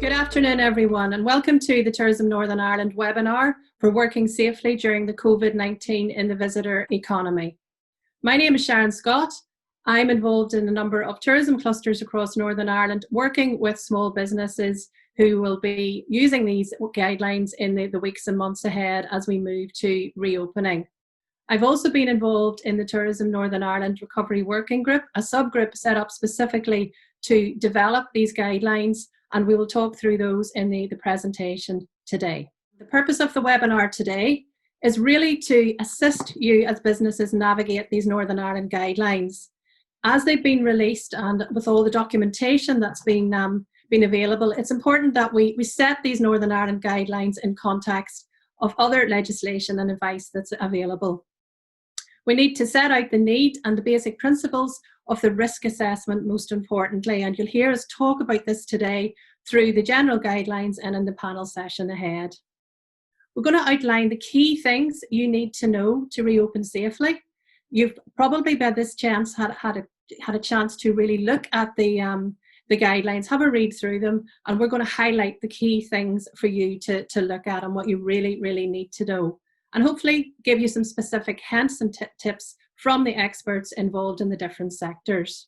Good afternoon, everyone, and welcome to the Tourism Northern Ireland webinar for working safely during the COVID-19 in the visitor economy. My name is Sharon Scott. I'm involved in a number of tourism clusters across Northern Ireland, working with small businesses who will be using these guidelines in the weeks and months ahead as we move to reopening. I've also been involved in the Tourism Northern Ireland Recovery Working Group, a subgroup set up specifically to develop these guidelines, and we will talk through those in the presentation today. The purpose of the webinar today is really to assist you as businesses navigate these Northern Ireland guidelines. As they've been released and with all the documentation that's been available, it's important that we set these Northern Ireland guidelines in context of other legislation and advice that's available. We need to set out the need and the basic principles of the risk assessment, most importantly, and you'll hear us talk about this today through the general guidelines and in the panel session ahead. We're going to outline the key things you need to know to reopen safely. You've probably by this chance had a chance to really look at the guidelines, have a read through them, and we're going to highlight the key things for you to look at and what you really need to know, and hopefully give you some specific hints and tips from the experts involved in the different sectors.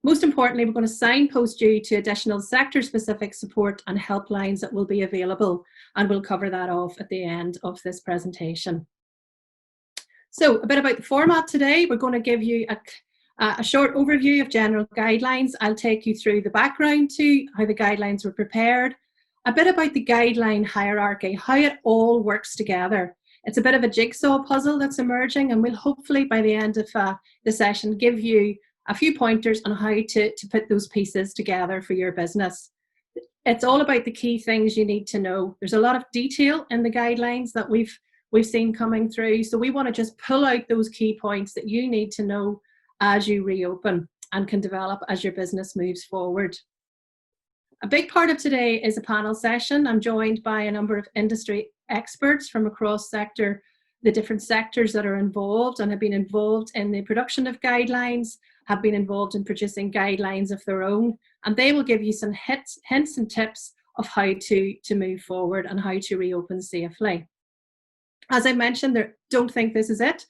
Most importantly, we're going to signpost you to additional sector-specific support and helplines that will be available, and we'll cover that off at the end of this presentation. So a bit about the format today. We're going to give you a short overview of general guidelines. I'll take you through the background to how the guidelines were prepared, a bit about the guideline hierarchy, how it all works together. It's a bit of a jigsaw puzzle that's emerging, and we'll hopefully by the end of the session give you a few pointers on how to put those pieces together for your business. It's all about the key things you need to know. There's a lot of detail in the guidelines that we've seen coming through, so we want to just pull out those key points that you need to know as you reopen and can develop as your business moves forward. A big part of today is a panel session. I'm joined by a number of industry experts from across the different sectors that are involved and have been involved in the production of guidelines, have been involved in producing guidelines of their own, and they will give you some hints and tips of how to move forward and how to reopen safely. As I mentioned, don't think this is it.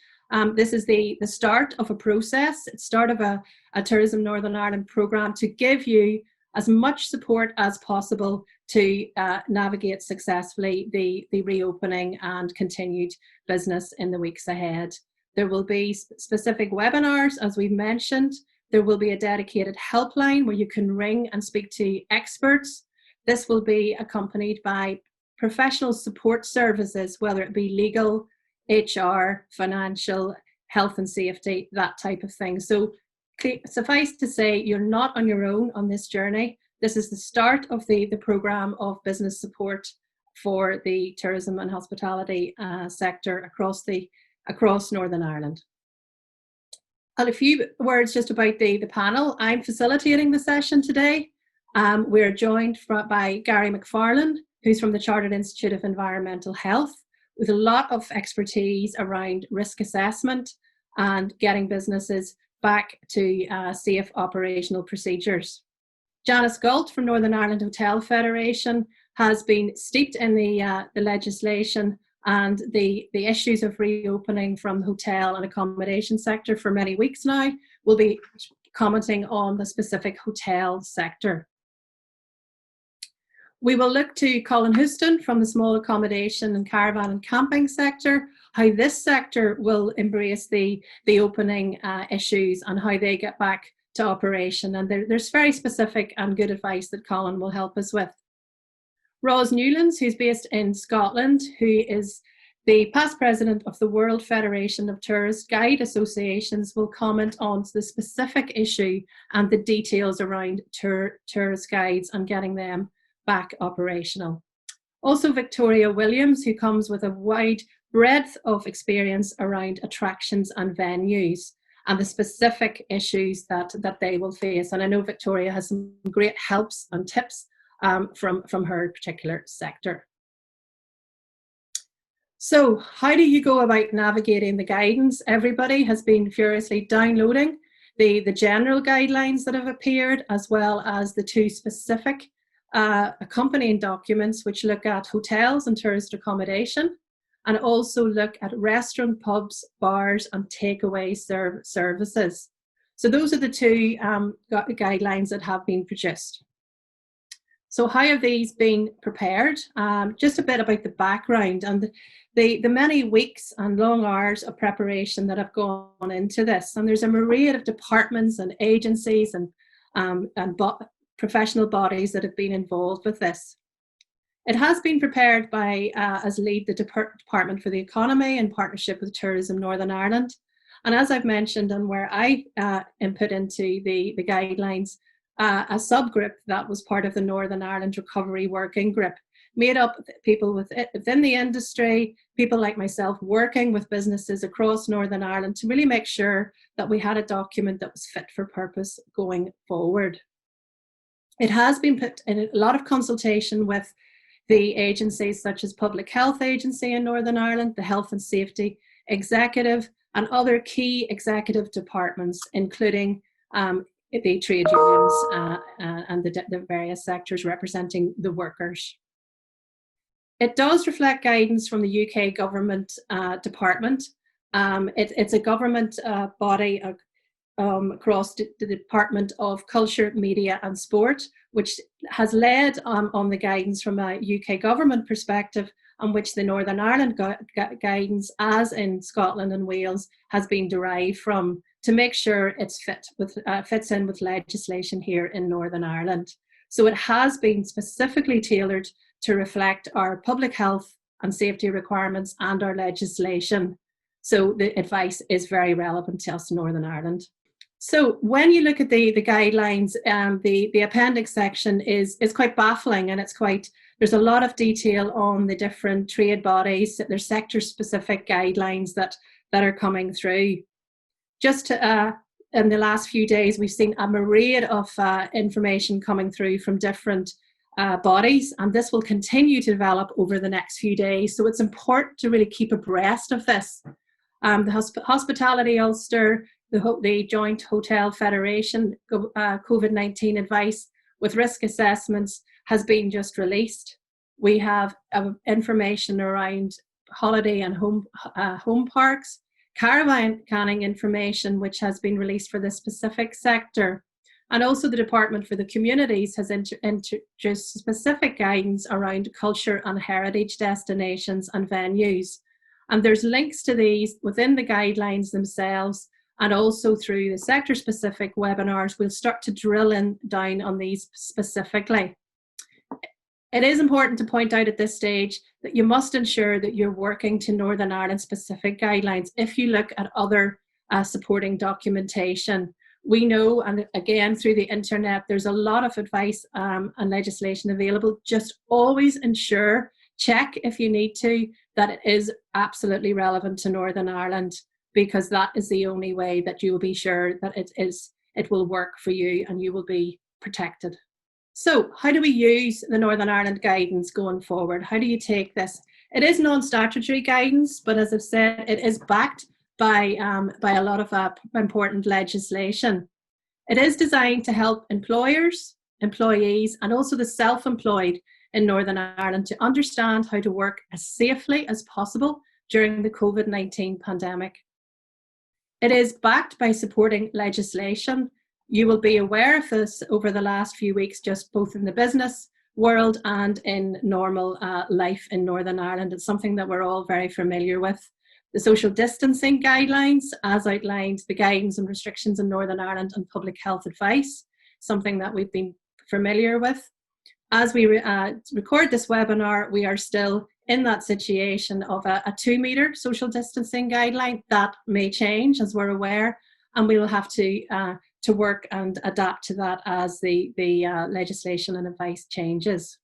This is the start of a process. It's start of a Tourism Northern Ireland programme to give you as much support as possible to navigate successfully the reopening and continued business in the weeks ahead. There will be specific webinars, as we've mentioned. There will be a dedicated helpline where you can ring and speak to experts. This will be accompanied by professional support services, whether it be legal, HR, financial, health and safety, that type of thing. So suffice to say, you're not on your own on this journey. This is the start of the programme of business support for the tourism and hospitality sector across Northern Ireland. And a few words just about the panel. I'm facilitating the session today. We're joined by Gary McFarlane, who's from the Chartered Institute of Environmental Health, with a lot of expertise around risk assessment and getting businesses back to safe operational procedures. Janice Galt from Northern Ireland Hotel Federation has been steeped in the legislation and the issues of reopening from the hotel and accommodation sector for many weeks now. Will be commenting on the specific hotel sector. We will look to Colin Houston from the small accommodation and caravan and camping sector, how this sector will embrace the opening issues and how they get back to operation. And there's very specific and good advice that Colin will help us with. Ros Newlands, who's based in Scotland, who is the past president of the World Federation of Tourist Guide Associations, will comment on the specific issue and the details around tourist guides and getting them back operational. Also Victoria Williams, who comes with a wide breadth of experience around attractions and venues and the specific issues that they will face. And I know Victoria has some great helps and tips from her particular sector. So how do you go about navigating the guidance? Everybody has been furiously downloading the general guidelines that have appeared, as well as the two specific accompanying documents which look at hotels and tourist accommodation, and also look at restaurant, pubs, bars, and takeaway services. So those are the two guidelines that have been produced. So how have these been prepared? Just a bit about the background and the many weeks and long hours of preparation that have gone into this. And there's a myriad of departments and agencies and professional bodies that have been involved with this. It has been prepared by, as lead, the Department for the Economy in partnership with Tourism Northern Ireland. And as I've mentioned, and where I input into the guidelines, a subgroup that was part of the Northern Ireland Recovery Working Group, made up of people within the industry, people like myself working with businesses across Northern Ireland to really make sure that we had a document that was fit for purpose going forward. It has been put in a lot of consultation with the agencies such as Public Health Agency in Northern Ireland, the Health and Safety Executive, and other key executive departments, including the trade unions and the various sectors representing the workers. It does reflect guidance from the UK Government Department. It's a government body across the Department of Culture, Media and Sport, which has led on the guidance from a UK government perspective, on which the Northern Ireland guidance, as in Scotland and Wales, has been derived from, to make sure it's fits in with legislation here in Northern Ireland. So it has been specifically tailored to reflect our public health and safety requirements and our legislation. So the advice is very relevant to us in Northern Ireland. So when you look at the guidelines, the appendix section is quite baffling, and there's a lot of detail on the different trade bodies. There's sector-specific guidelines that are coming through. Just in the last few days, we've seen a myriad of information coming through from different bodies, and this will continue to develop over the next few days. So it's important to really keep abreast of this. The Hospitality Ulster, the Joint Hotel Federation COVID-19 advice with risk assessments has been just released. We have information around holiday and home parks, caravanning information which has been released for this specific sector. And also the Department for the Communities has introduced specific guidance around culture and heritage destinations and venues. And there's links to these within the guidelines themselves, and also through the sector-specific webinars. We'll start to drill down on these specifically. It is important to point out at this stage that you must ensure that you're working to Northern Ireland specific guidelines. If you look at other supporting documentation, we know, and again through the internet, there's a lot of advice and legislation available. Just always ensure, check if you need to, that it is absolutely relevant to Northern Ireland, because that is the only way that you will be sure that it will work for you and you will be protected. So how do we use the Northern Ireland guidance going forward? How do you take this? It is non-statutory guidance, but as I've said, it is backed by a lot of important legislation. It is designed to help employers, employees, and also the self-employed in Northern Ireland to understand how to work as safely as possible during the COVID-19 pandemic. It is backed by supporting legislation. You will be aware of this over the last few weeks, just both in the business world and in normal life in Northern Ireland. It's something that we're all very familiar with. The social distancing guidelines, as outlined, the guidance and restrictions in Northern Ireland and public health advice, something that we've been familiar with. As we record this webinar, we are still in that situation of a 2-metre social distancing guideline. That may change, as we're aware, and we will have to work and adapt to that as the legislation and advice changes.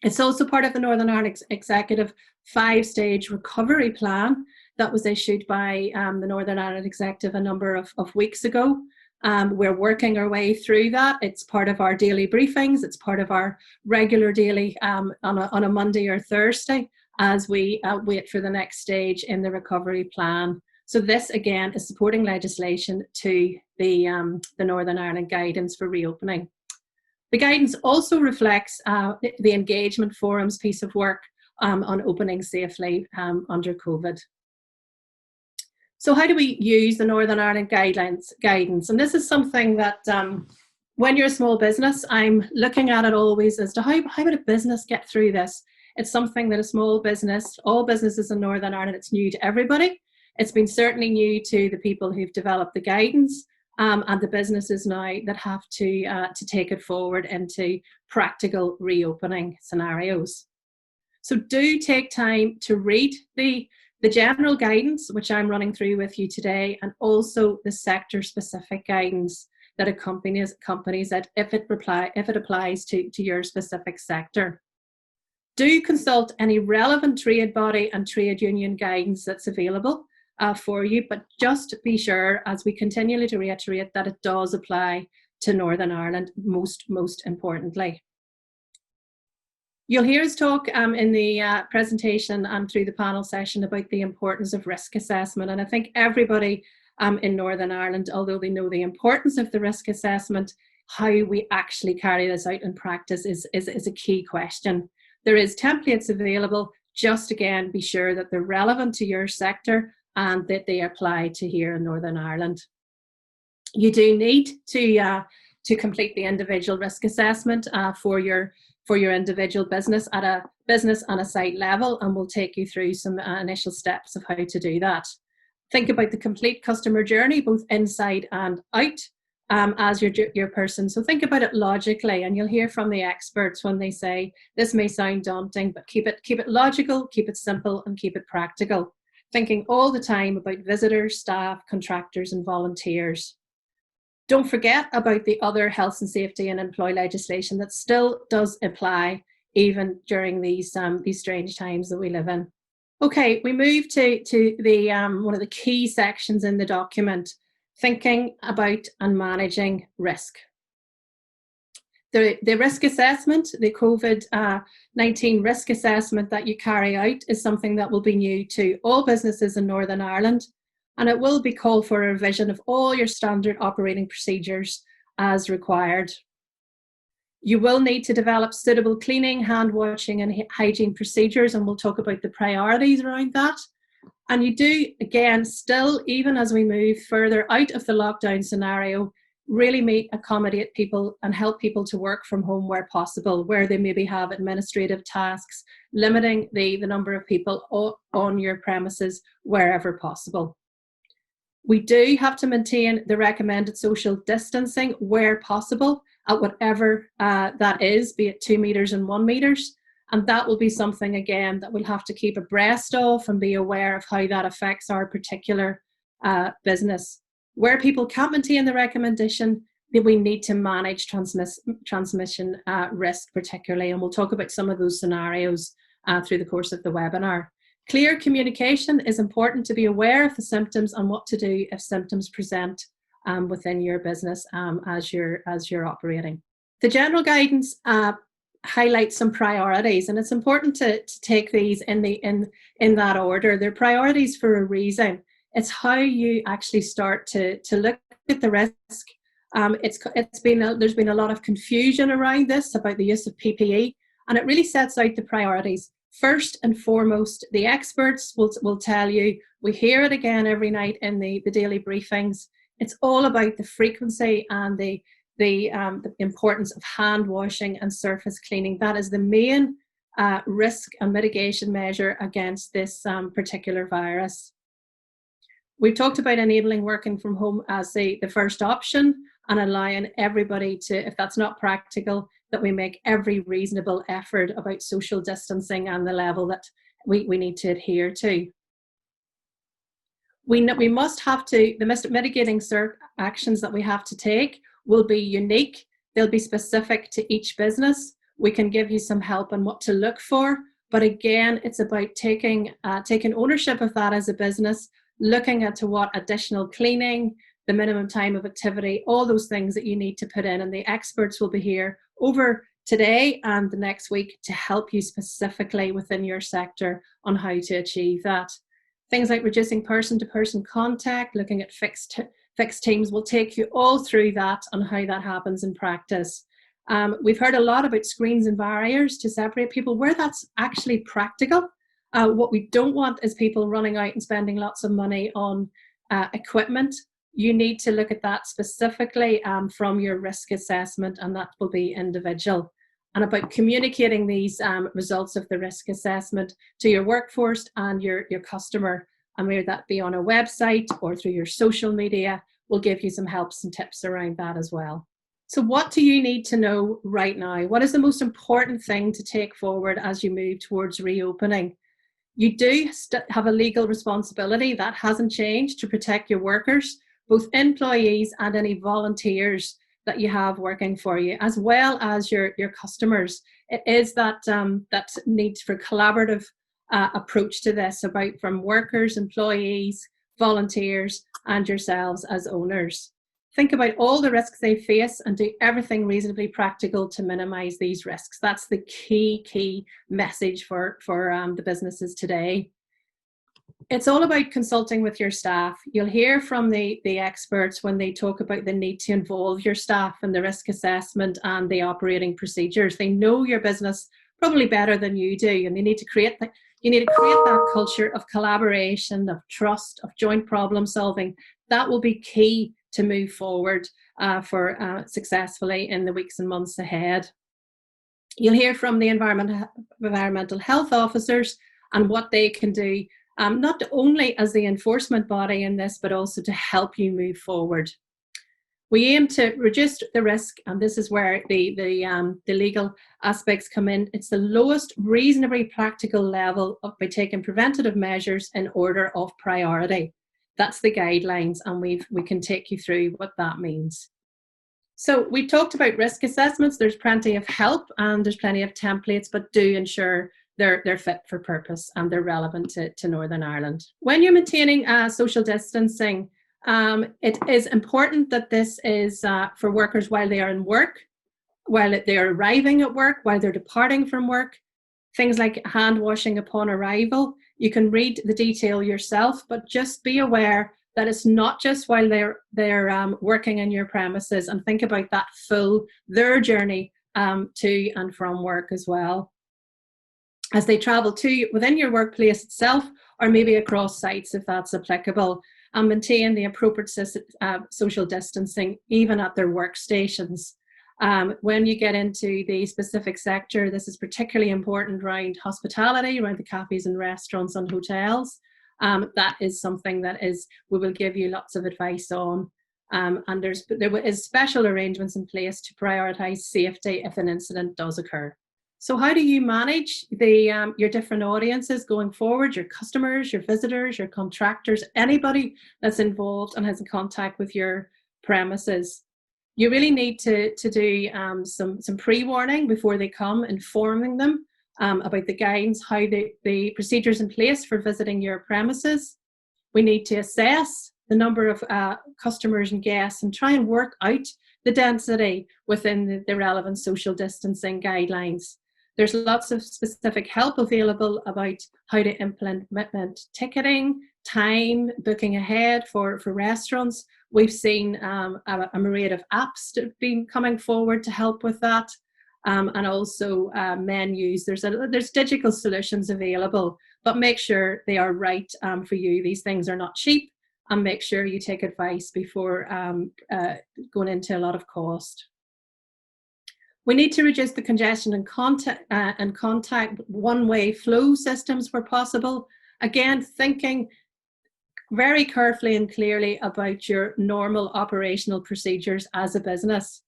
It's also part of the Northern Ireland Executive 5-stage recovery plan that was issued by the Northern Ireland Executive a number of weeks ago. We're working our way through that. It's part of our daily briefings. It's part of our regular daily on a Monday or Thursday as we wait for the next stage in the recovery plan. So this again is supporting legislation to the Northern Ireland guidance for reopening. The guidance also reflects the Engagement Forum's piece of work on opening safely under COVID. So how do we use the Northern Ireland guidance? And this is something that when you're a small business, I'm looking at it always as to how would a business get through this? It's something that a small business, all businesses in Northern Ireland, it's new to everybody. It's been certainly new to the people who've developed the guidance and the businesses now that have to take it forward into practical reopening scenarios. So do take time to read the general guidance, which I'm running through with you today, and also the sector-specific guidance that accompanies that if it applies to your specific sector. Do consult any relevant trade body and trade union guidance that's available for you, but just be sure, as we continually to reiterate, that it does apply to Northern Ireland most importantly. You'll hear us talk in the presentation and through the panel session about the importance of risk assessment, and I think everybody in Northern Ireland, although they know the importance of the risk assessment, how we actually carry this out in practice is a key question. There is templates available, just again be sure that they're relevant to your sector and that they apply to here in Northern Ireland. You do need to complete the individual risk assessment for your individual business at a business and a site level, and we'll take you through some initial steps of how to do that. Think about the complete customer journey, both inside and out, as your person. So think about it logically, and you'll hear from the experts when they say this may sound daunting, but keep it logical, keep it simple, and keep it practical. Thinking all the time about visitors, staff, contractors, and volunteers. Don't forget about the other health and safety and employee legislation that still does apply even during these strange times that we live in. Okay, we move to the one of the key sections in the document, thinking about and managing risk. The risk assessment, the COVID-19 risk assessment that you carry out is something that will be new to all businesses in Northern Ireland, and it will be called for a revision of all your standard operating procedures as required. You will need to develop suitable cleaning, hand washing and hygiene procedures, and we'll talk about the priorities around that. And you do, again, still, even as we move further out of the lockdown scenario, really accommodate people and help people to work from home where possible, where they maybe have administrative tasks, limiting the number of people on your premises wherever possible. We do have to maintain the recommended social distancing where possible at whatever that is, be it 2 meters and 1 meters. And that will be something, again, that we'll have to keep abreast of and be aware of how that affects our particular business. Where people can't maintain the recommendation, that we need to manage transmission risk particularly. And we'll talk about some of those scenarios through the course of the webinar. Clear communication is important, to be aware of the symptoms and what to do if symptoms present within your business as you're operating. The general guidance highlights some priorities, and it's important to take these in that order. They're priorities for a reason. It's how you actually start to look at the risk. There's been a lot of confusion around this about the use of PPE, and it really sets out the priorities. First and foremost, the experts will tell you, we hear it again every night in the daily briefings, it's all about the frequency and the importance of hand washing and surface cleaning. That is the main risk and mitigation measure against this particular virus. We've talked about enabling working from home as the first option and allowing everybody to, if that's not practical, that we make every reasonable effort about social distancing and the level that we need to adhere to. We must have to, the mitigating actions that we have to take will be unique. They'll be specific to each business. We can give you some help on what to look for, but again, it's about taking ownership of that as a business, looking at to what additional cleaning, the minimum time of activity, all those things that you need to put in, and the experts will be here over today and the next week to help you specifically within your sector on how to achieve that. Things like reducing person-to-person contact, looking at fixed teams will take you all through that and how that happens in practice. We've heard a lot about screens and barriers to separate people where that's actually practical. What we don't want is people running out and spending lots of money on equipment. You need to look at that specifically from your risk assessment, and that will be individual. And about communicating these results of the risk assessment to your workforce and your customer, and whether that be on a website or through your social media, will give you some helps and tips around that as well. So what do you need to know right now? What is the most important thing to take forward as you move towards reopening? You do have a legal responsibility, that hasn't changed, to protect your workers, both employees and any volunteers that you have working for you, as well as your customers. It is that need for collaborative approach to this, about from workers, employees, volunteers, and yourselves as owners. Think about all the risks they face and do everything reasonably practical to minimize these risks. That's the key message for the businesses today. It's all about consulting with your staff. You'll hear from the experts when they talk about the need to involve your staff in the risk assessment and the operating procedures. They know your business probably better than you do, and they need to create that. You need to create that culture of collaboration, of trust, of joint problem solving. That will be key to move forward for successfully in the weeks and months ahead. You'll hear from the environmental health officers and what they can do, not only as the enforcement body in this, but also to help you move forward. We aim to reduce the risk, and this is where the legal aspects come in. It's the lowest reasonably practical level by taking preventative measures in order of priority. That's the guidelines, and we can take you through what that means. So we talked about risk assessments. There's plenty of help and there's plenty of templates, but do ensure they're fit for purpose and they're relevant to Northern Ireland. When you're maintaining social distancing, it is important that this is for workers while they are in work, while they are arriving at work, while they're departing from work. Things like hand washing upon arrival. You can read the detail yourself, but just be aware that it's not just while they're working in your premises, and think about that their journey to and from work as well, as they travel to within your workplace itself, or maybe across sites if that's applicable, and maintain the appropriate social distancing even at their workstations. When you get into the specific sector, this is particularly important around hospitality, around the cafes and restaurants and hotels. That is something that we will give you lots of advice on. And there is special arrangements in place to prioritise safety if an incident does occur. So how do you manage your different audiences going forward, your customers, your visitors, your contractors, anybody that's involved and has in contact with your premises? You really need to do some pre-warning before they come, informing them about the guidance, how the procedures in place for visiting your premises. We need to assess the number of customers and guests and try and work out the density within the relevant social distancing guidelines. There's lots of specific help available about how to implement ticketing, time, booking ahead for restaurants. We've seen a myriad of apps that have been coming forward to help with that, and also menus. There's digital solutions available, but make sure they are right for you. These things are not cheap, and make sure you take advice before going into a lot of cost. We need to reduce the congestion and contact one-way flow systems where possible. Again, thinking very carefully and clearly about your normal operational procedures as a business.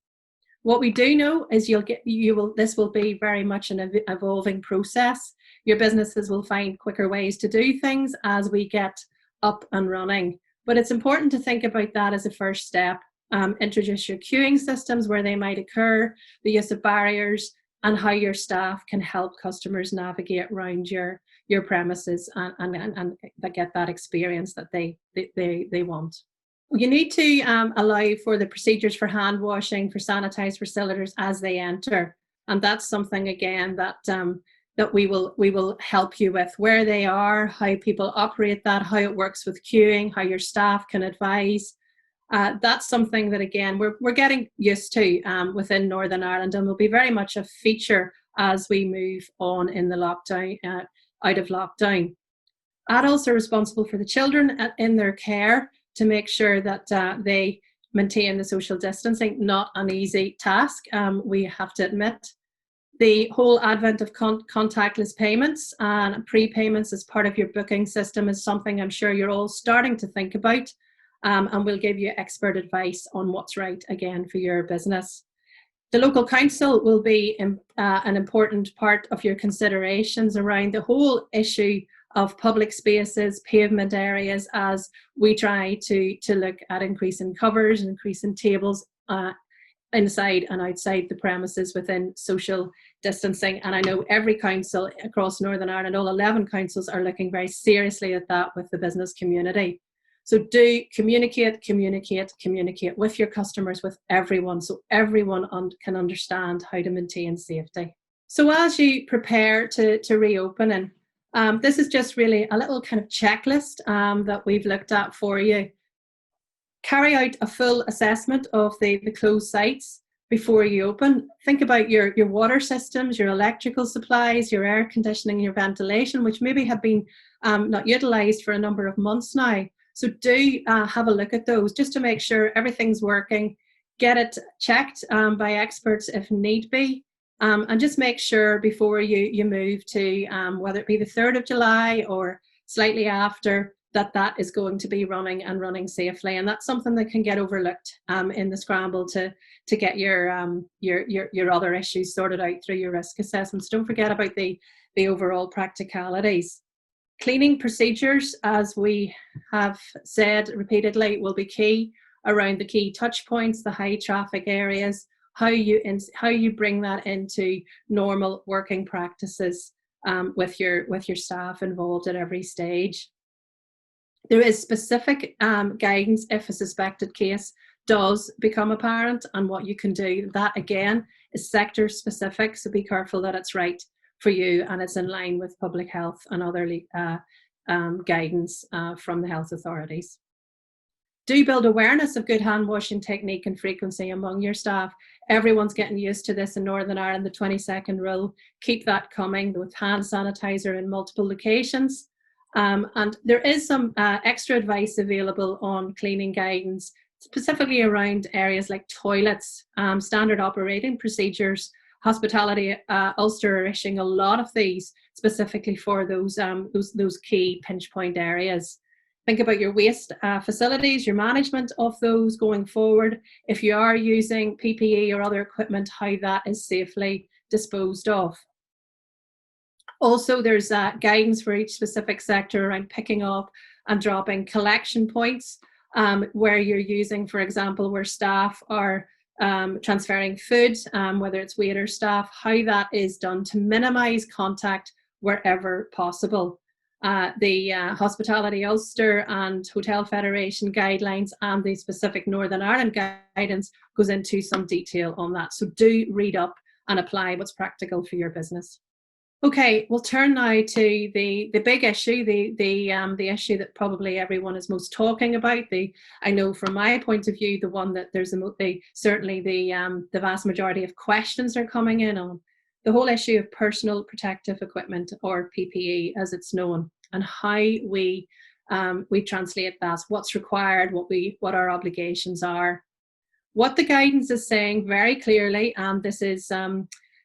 What we do know is this will be very much an evolving process. Your businesses will find quicker ways to do things as we get up and running. But it's important to think about that as a first step. Introduce your queuing systems where they might occur, the use of barriers, and how your staff can help customers navigate around your premises and get that experience that they want. You need to allow for the procedures for hand washing, for sanitized facilities as they enter, and that's something again that we will help you with, where they are, how people operate that, how it works with queuing, how your staff can advise. That's something that, again, we're getting used to within Northern Ireland, and will be very much a feature as we move on in the lockdown, out of lockdown. Adults are responsible for the children in their care to make sure that they maintain the social distancing. Not an easy task, we have to admit. The whole advent of contactless payments and prepayments as part of your booking system is something I'm sure you're all starting to think about, and we'll give you expert advice on what's right, again, for your business. The local council will be an important part of your considerations around the whole issue of public spaces, pavement areas, as we try to look at increasing covers and increasing tables inside and outside the premises within social distancing. And I know every council across Northern Ireland, all 11 councils, are looking very seriously at that with the business community. So do communicate with your customers, with everyone, so everyone can understand how to maintain safety. So as you prepare to reopen, and this is just really a little kind of checklist that we've looked at for you. Carry out a full assessment of the closed sites before you open. Think about your water systems, your electrical supplies, your air conditioning, your ventilation, which maybe have been not utilised for a number of months now. So do have a look at those just to make sure everything's working. Get it checked by experts if need be. And just make sure before you move to whether it be the 3rd of July or slightly after, that is going to be running safely. And that's something that can get overlooked in the scramble to get your other issues sorted out through your risk assessments. Don't forget about the overall practicalities. Cleaning procedures, as we have said repeatedly, will be key around the key touch points, the high traffic areas, how you bring that into normal working practices with your staff involved at every stage. There is specific guidance if a suspected case does become apparent and what you can do. That, again, is sector specific, so be careful that it's right for you and it's in line with public health and other guidance from the health authorities. Do build awareness of good hand washing technique and frequency among your staff. Everyone's getting used to this in Northern Ireland, the 20-second rule. Keep that coming with hand sanitizer in multiple locations. And there is some extra advice available on cleaning guidance, specifically around areas like toilets, standard operating procedures. Hospitality Ulster are issuing a lot of these specifically for those key pinch point areas. Think about your waste facilities, your management of those going forward. If you are using PPE or other equipment, how that is safely disposed of. Also, there's guidance for each specific sector around picking up and dropping collection points where you're using, for example, where staff are transferring food, whether it's waiter staff, how that is done to minimise contact wherever possible. The Hospitality Ulster and Hotel Federation guidelines and the specific Northern Ireland guidance goes into some detail on that. So do read up and apply what's practical for your business. Okay, we'll turn now to the big issue, the issue that probably everyone is most talking about. I know from my point of view, the one that there's certainly the vast majority of questions are coming in on. The whole issue of personal protective equipment, or PPE as it's known, and how we translate that, what's required, what our obligations are. What the guidance is saying very clearly, and this is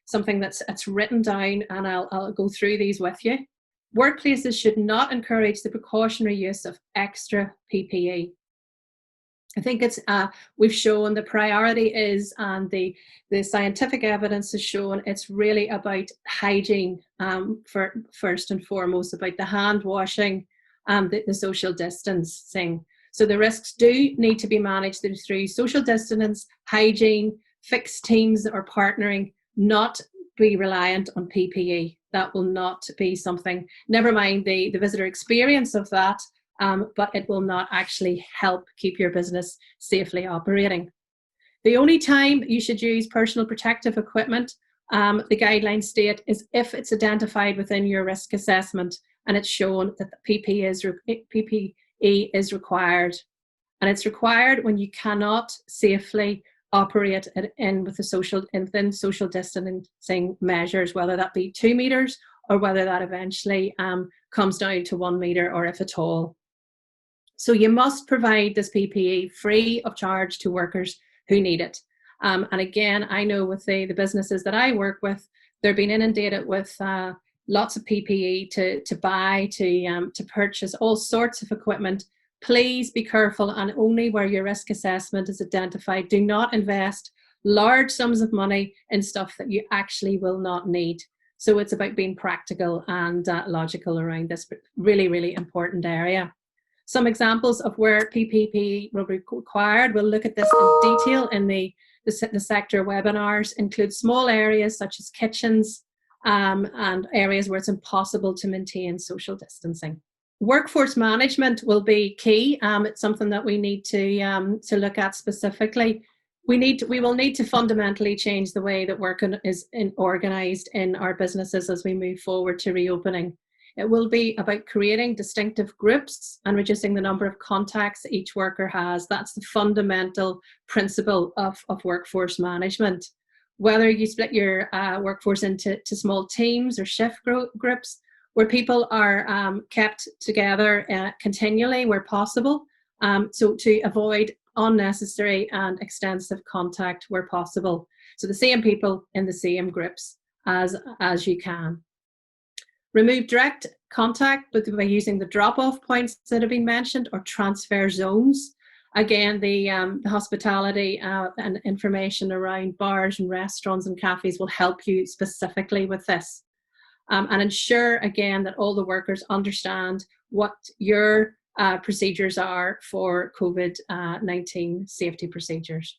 something that's written down, and I'll go through these with you. Workplaces should not encourage the precautionary use of extra PPE. I think we've shown the priority is, and the scientific evidence has shown, it's really about hygiene first and foremost, about the hand washing and the social distancing. So the risks do need to be managed through social distance, hygiene, fixed teams or partnering, not be reliant on PPE. That will not be something, never mind the visitor experience of that, but it will not actually help keep your business safely operating. The only time you should use personal protective equipment, the guidelines state, is if it's identified within your risk assessment and it's shown that the PPE is required. And it's required when you cannot safely operate within social distancing measures, whether that be 2 meters or whether that eventually comes down to 1 meter, or if at all. So you must provide this PPE free of charge to workers who need it. And again, I know with the businesses that I work with, they're being inundated with lots of PPE to buy, to purchase all sorts of equipment. Please be careful, and only where your risk assessment is identified. Do not invest large sums of money in stuff that you actually will not need. So it's about being practical and logical around this really, really important area. Some examples of where PPE will be required, we'll look at this in detail in the sector webinars, include small areas such as kitchens and areas where it's impossible to maintain social distancing. Workforce management will be key. It's something that we need to look at specifically. We will need to fundamentally change the way that work is organised in our businesses as we move forward to reopening. It will be about creating distinctive groups and reducing the number of contacts each worker has. That's the fundamental principle of workforce management. Whether you split your workforce into small teams or shift groups, where people are kept together continually where possible, so to avoid unnecessary and extensive contact where possible. So the same people in the same groups as you can. Remove direct contact by using the drop-off points that have been mentioned, or transfer zones. Again, the hospitality and information around bars and restaurants and cafes will help you specifically with this. And ensure, again, that all the workers understand what your procedures are for COVID-19 safety procedures.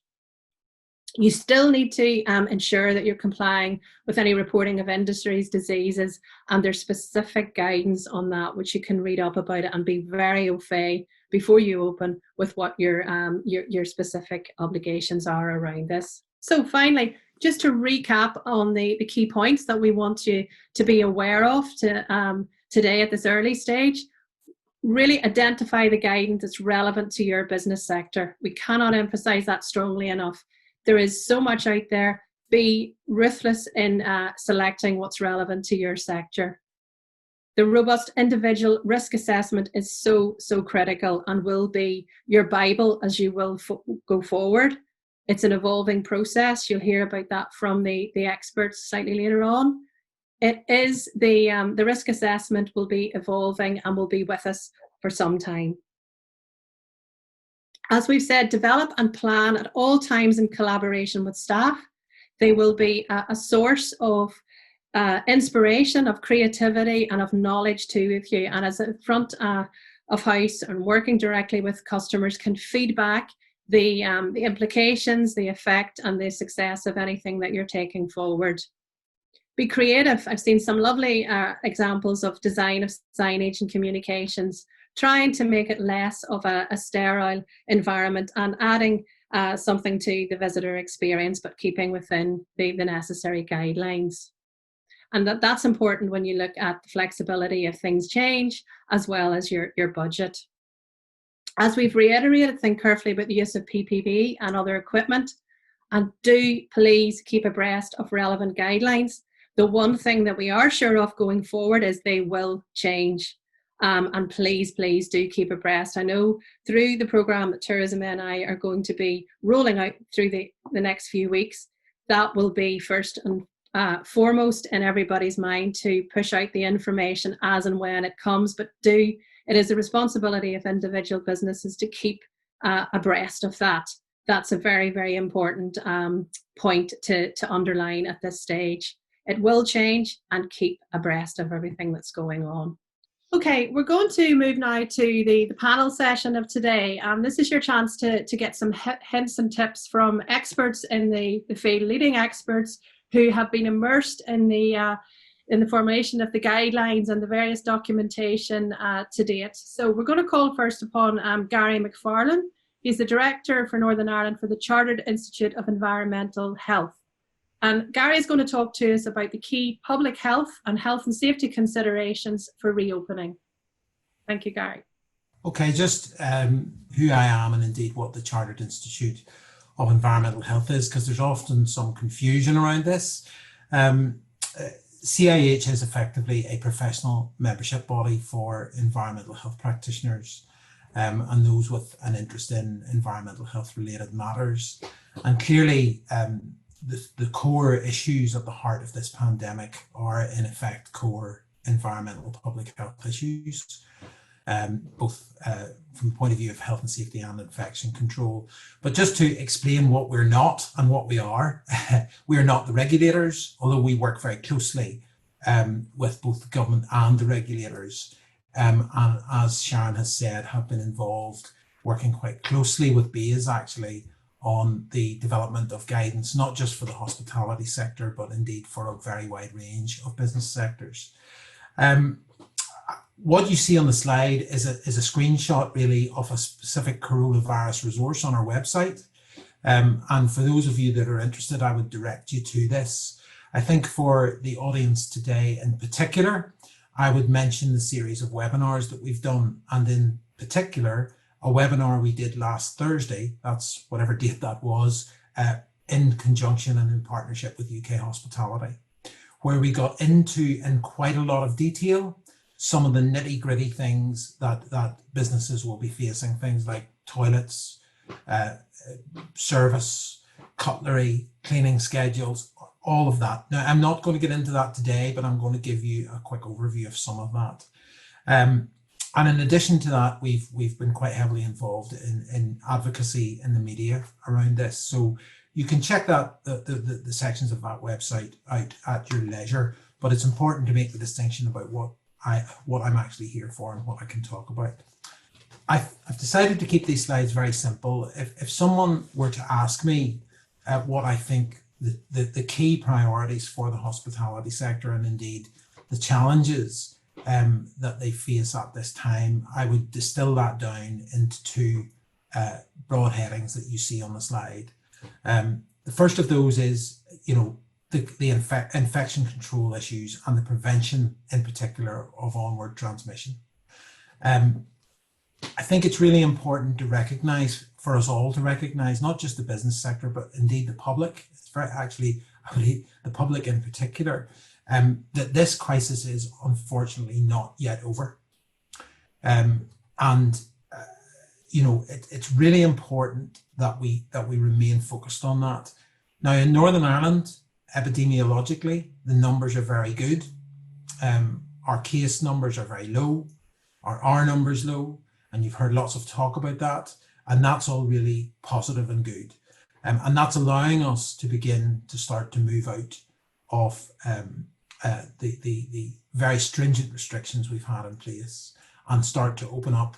You still need to ensure that you're complying with any reporting of industries, diseases, and there's specific guidance on that, which you can read up about it and be very au fait before you open with what your specific obligations are around this. So finally, just to recap on the key points that we want you to be aware of today at this early stage. Really identify the guidance that's relevant to your business sector. We cannot emphasize that strongly enough. There is so much out there. Be ruthless in selecting what's relevant to your sector. The robust individual risk assessment is so critical and will be your Bible as you will go forward. It's an evolving process. You'll hear about that from the experts slightly later on. It is the risk assessment will be evolving and will be with us for some time. As we've said, develop and plan at all times in collaboration with staff. They will be a source of inspiration, of creativity, and of knowledge too with you. And as a front of house and working directly with customers, can feedback the implications, the effect, and the success of anything that you're taking forward. Be creative. I've seen some lovely examples of design of signage and communications, trying to make it less of a sterile environment and adding something to the visitor experience, but keeping within the necessary guidelines. And that's important when you look at the flexibility if things change, as well as your budget. As we've reiterated, think carefully about the use of PPE and other equipment, and do please keep abreast of relevant guidelines. The one thing that we are sure of going forward is they will change. And please do keep abreast. I know through the programme that Tourism NI are going to be rolling out through the next few weeks, that will be first and foremost in everybody's mind, to push out the information as and when it comes. But it is the responsibility of individual businesses to keep abreast of that. That's a very important point to underline at this stage. It will change, and keep abreast of everything that's going on. Okay, we're going to move now to the panel session of today. This is your chance to get some hints and tips from experts in the field, leading experts who have been immersed in the formulation of the guidelines and the various documentation to date. So we're going to call first upon Gary McFarlane. He's the Director for Northern Ireland for the Chartered Institute of Environmental Health. And Gary is going to talk to us about the key public health and safety considerations for reopening. Thank you, Gary. Okay, just who I am and indeed what the Chartered Institute of Environmental Health is, because there's often some confusion around this. Um, CIH is effectively a professional membership body for environmental health practitioners and those with an interest in environmental health related matters. And clearly, the core issues at the heart of this pandemic are, in effect, core environmental public health issues, both from the point of view of health and safety and infection control. But just to explain what we're not and what we are, we are not the regulators, although we work very closely with both the government and the regulators. And as Sharon has said, have been involved working quite closely with BEIS actually on the development of guidance, not just for the hospitality sector, but indeed for a very wide range of business sectors. What you see on the slide is a screenshot really of a specific coronavirus resource on our website. And for those of you that are interested, I would direct you to this. I think for the audience today in particular, I would mention the series of webinars that we've done, and in particular, a webinar we did last Thursday, that's whatever date that was, in conjunction and in partnership with UK Hospitality, where we got into, in quite a lot of detail, some of the nitty gritty things that businesses will be facing, things like toilets, service, cutlery, cleaning schedules, all of that. Now, I'm not going to get into that today, but I'm going to give you a quick overview of some of that. And in addition to that, we've been quite heavily involved in advocacy in the media around this. So you can check that the sections of that website out at your leisure, but it's important to make the distinction about what I'm actually here for and what I can talk about. I've decided to keep these slides very simple. If someone were to ask me what I think the key priorities for the hospitality sector and indeed the challenges that they face at this time, I would distill that down into two broad headings that you see on the slide. The first of those is, the infection control issues and the prevention in particular of onward transmission. I think it's really important to recognize, for us all to recognize, not just the business sector, but indeed the public, it's very actually, I believe, the public in particular, that this crisis is unfortunately not yet over. It's really important that we remain focused on that. Now, in Northern Ireland, epidemiologically, the numbers are very good. Our case numbers are very low, our R numbers low, and you've heard lots of talk about that, and that's all really positive and good. And that's allowing us to begin to start to move out of the very stringent restrictions we've had in place and start to open up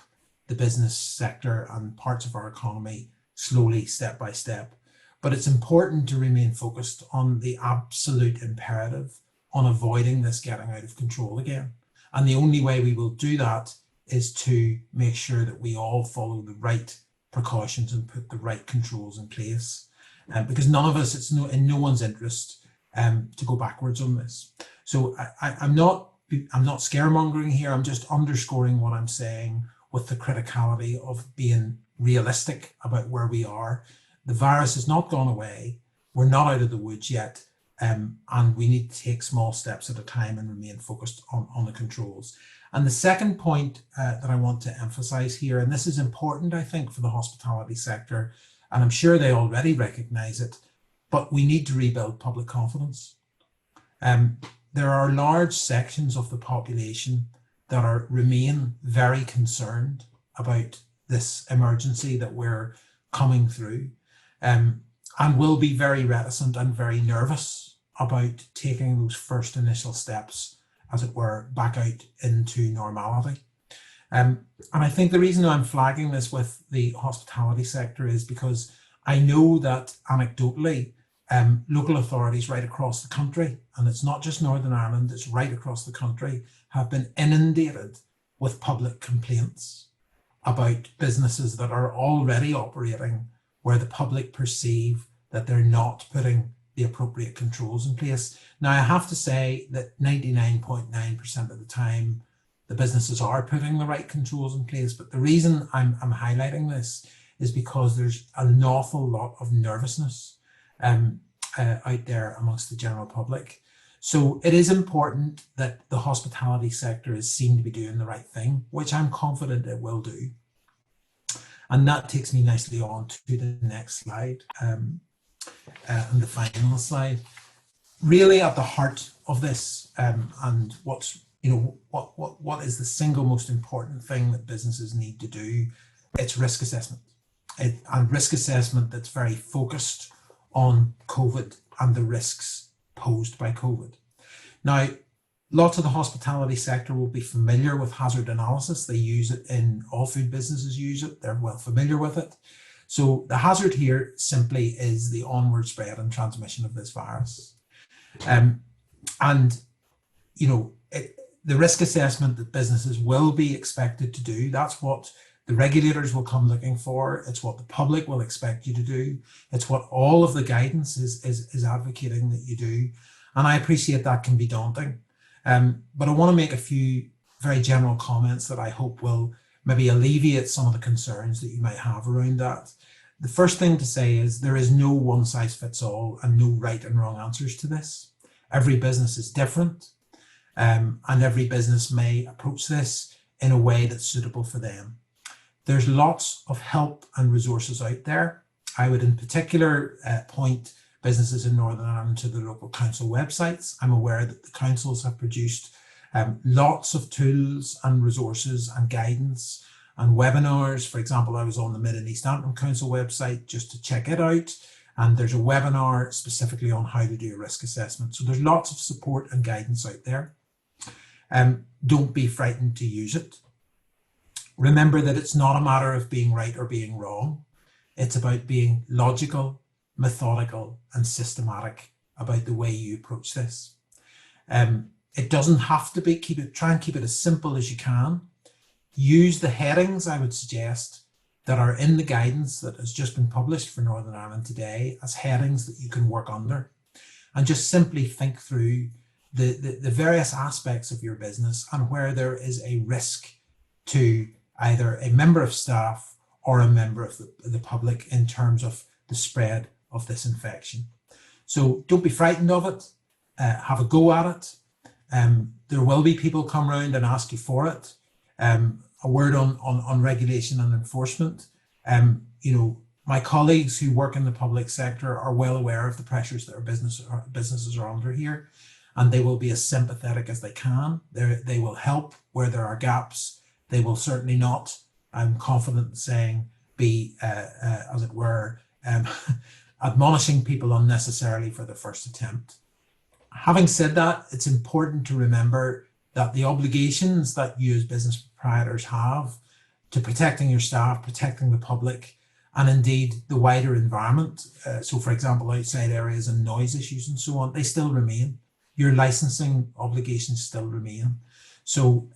the business sector and parts of our economy slowly, step by step. But it's important to remain focused on the absolute imperative on avoiding this getting out of control again. And the only way we will do that is to make sure that we all follow the right precautions and put the right controls in place. Because none of us, it's in no one's interest to go backwards on this. So I'm not scaremongering here, I'm just underscoring what I'm saying with the criticality of being realistic about where we are. The virus has not gone away. We're not out of the woods yet. And we need to take small steps at a time and remain focused on the controls. And the second point that I want to emphasize here, and this is important, I think, for the hospitality sector, and I'm sure they already recognize it, but we need to rebuild public confidence. There are large sections of the population that remain very concerned about this emergency that we're coming through, and will be very reticent and very nervous about taking those first initial steps, as it were, back out into normality. And I think the reason I'm flagging this with the hospitality sector is because I know that anecdotally, local authorities right across the country, and it's not just Northern Ireland, it's right across the country, have been inundated with public complaints about businesses that are already operating where the public perceive that they're not putting the appropriate controls in place. Now, I have to say that 99.9% of the time, the businesses are putting the right controls in place. But the reason I'm highlighting this is because there's an awful lot of nervousness out there amongst the general public. So it is important that the hospitality sector is seen to be doing the right thing, which I'm confident it will do. And that takes me nicely on to the next slide, and the final slide. Really at the heart of this, and what is the single most important thing that businesses need to do, it's risk assessment. And risk assessment that's very focused on COVID and the risks posed by COVID. Now, lots of the hospitality sector will be familiar with hazard analysis. They use it all food businesses use it. They're well familiar with it. So the hazard here simply is the onward spread and transmission of this virus. The risk assessment that businesses will be expected to do, that's what the regulators will come looking for. It's what the public will expect you to do. It's what all of the guidance is advocating that you do. And I appreciate that can be daunting. But I want to make a few very general comments that I hope will maybe alleviate some of the concerns that you might have around that. The first thing to say is there is no one size fits all and no right and wrong answers to this. Every business is different, and every business may approach this in a way that's suitable for them. There's lots of help and resources out there. I would in particular point businesses in Northern Ireland to the local council websites. I'm aware that the councils have produced lots of tools and resources and guidance and webinars. For example, I was on the Mid and East Antrim Council website just to check it out. And there's a webinar specifically on how to do a risk assessment. So there's lots of support and guidance out there. Don't be frightened to use it. Remember that it's not a matter of being right or being wrong. It's about being logical, methodical, and systematic about the way you approach this. It doesn't have to be, try and keep it as simple as you can. Use the headings, I would suggest, that are in the guidance that has just been published for Northern Ireland today as headings that you can work under, and just simply think through the various aspects of your business and where there is a risk to either a member of staff or a member of the public in terms of the spread of this infection. So don't be frightened of it, have a go at it. There will be people come around and ask you for it. A word on regulation and enforcement. My colleagues who work in the public sector are well aware of the pressures that our businesses are under here, and they will be as sympathetic as they can. They will help where there are gaps. They will certainly not, I'm confident in saying, be, as it were, admonishing people unnecessarily for the first attempt. Having said that, it's important to remember that the obligations that you as business proprietors have to protecting your staff, protecting the public, and indeed the wider environment, so for example, outside areas and noise issues and so on, they still remain. Your licensing obligations still remain. So,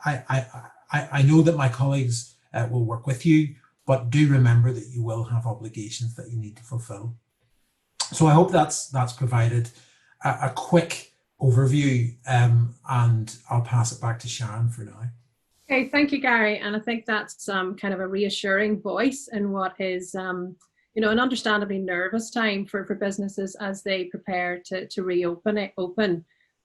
I know that my colleagues will work with you, but do remember that you will have obligations that you need to fulfill. So I hope that's provided a quick overview, and I'll pass it back to Sharon for now. Okay, thank you, Gary. And I think that's kind of a reassuring voice in what is, an understandably nervous time for businesses as they prepare to reopen.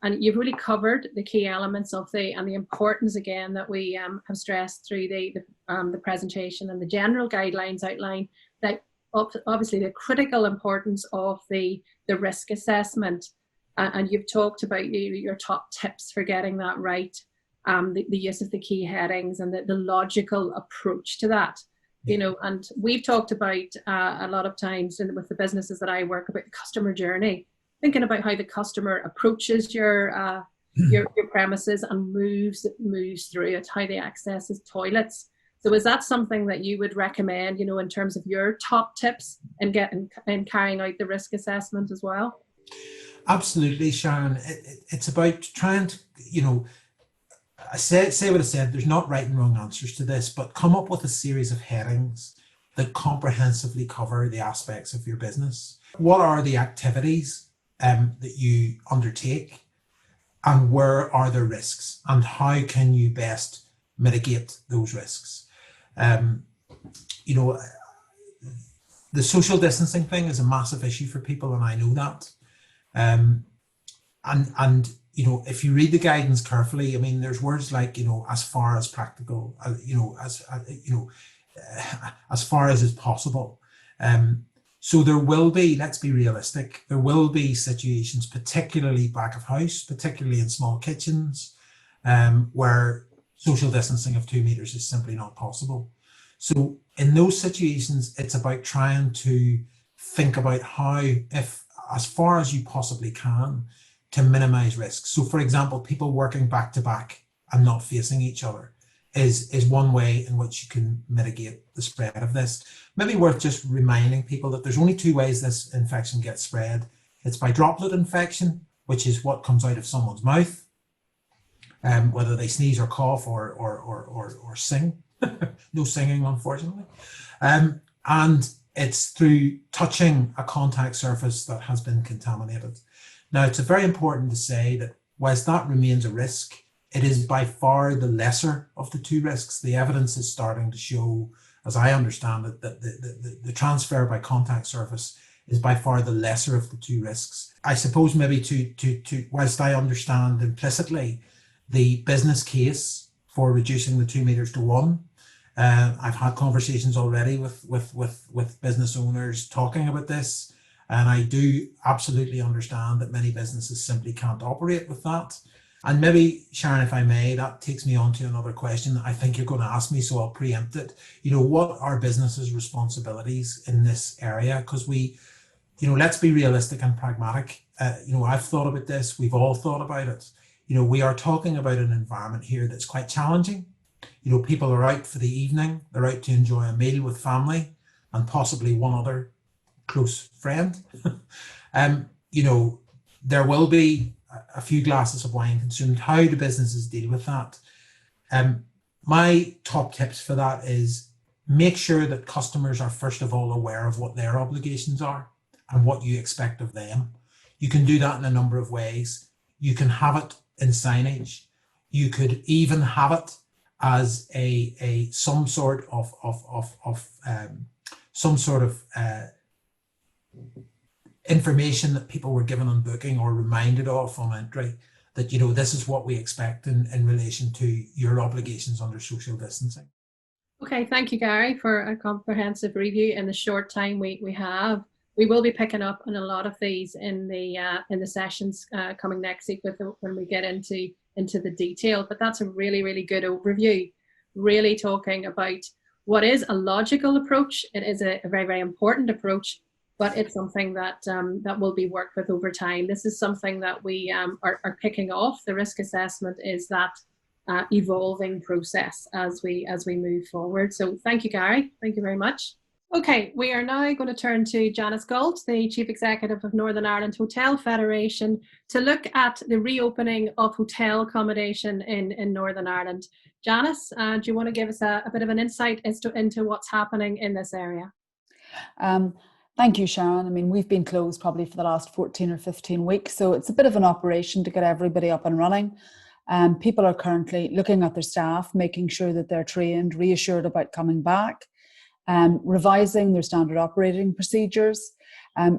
And you've really covered the key elements of and the importance again that we have stressed through the presentation and the general guidelines outlined, that obviously the critical importance of the risk assessment. And you've talked about your top tips for getting that right, the use of the key headings and the logical approach to that. And we've talked about a lot of times with the businesses that I work about the customer journey, thinking about how the customer approaches your premises and moves through it, how they access toilets. So is that something that you would recommend, in terms of your top tips in carrying out the risk assessment as well? Absolutely, Sharon. It's about trying to, I say what I said, there's not right and wrong answers to this, but come up with a series of headings that comprehensively cover the aspects of your business. What are the activities that you undertake? and where are there risks, and how can you best mitigate those risks. You know, the social distancing thing is a massive issue for people, and I know that. And you know, if you read the guidance carefully, I mean, there's words like, you know, as far as practical, you know, as far as is possible. So there will be, let's be realistic, there will be situations, particularly back of house, particularly in small kitchens, where social distancing of 2 meters is simply not possible. So in those situations, it's about trying to think about how, if as far as you possibly can, to minimize risks. So for example, people working back to back and not facing each other is one way in which you can mitigate the spread of this. Maybe worth just reminding people that there's only 2 ways this infection gets spread. It's by droplet infection, which is what comes out of someone's mouth, whether they sneeze or cough or sing. No singing, unfortunately. And it's through touching a contact surface that has been contaminated. Now, it's very important to say that whilst that remains a risk, it is by far the lesser of the 2 risks. The evidence is starting to show, as I understand it, that the transfer by contact surface is by far the lesser of the 2 risks. I suppose maybe whilst I understand implicitly the business case for reducing the 2 meters to 1, I've had conversations already with business owners talking about this, and I do absolutely understand that many businesses simply can't operate with that. And maybe, Sharon, if I may, that takes me on to another question that I think you're going to ask me, so I'll preempt it. You know, what are businesses' responsibilities in this area? Because we, you know, let's be realistic and pragmatic. You know, I've thought about this. We've all thought about it. You know, we are talking about an environment here that's quite challenging. You know, people are out for the evening. They're out to enjoy a meal with family and possibly one other close friend. You know, there will be a few glasses of wine consumed. How do businesses deal with that? My top tips for that is make sure that customers are first of all aware of what their obligations are and what you expect of them. You can do that in a number of ways. You can have it in signage. You could even have it as some sort of information that people were given on booking or reminded of on entry, that, you know, this is what we expect in relation to your obligations under social distancing. Okay, thank you, Gary, for a comprehensive review in the short time we have. We will be picking up on a lot of these in the sessions coming next week when we get into the detail, but that's a really, really good overview, really talking about what is a logical approach. It is a very, very important approach, but it's something that that will be worked with over time. This is something that we are kicking off. The risk assessment is that evolving process as we move forward. So thank you, Gary. Thank you very much. Okay, we are now going to turn to Janice Galt, the Chief Executive of Northern Ireland Hotel Federation, to look at the reopening of hotel accommodation in Northern Ireland. Janice, do you want to give us a bit of an insight into what's happening in this area? Thank you, Sharon. I mean, we've been closed probably for the last 14 or 15 weeks, so it's a bit of an operation to get everybody up and running. People are currently looking at their staff, making sure that they're trained, reassured about coming back. Revising their standard operating procedures,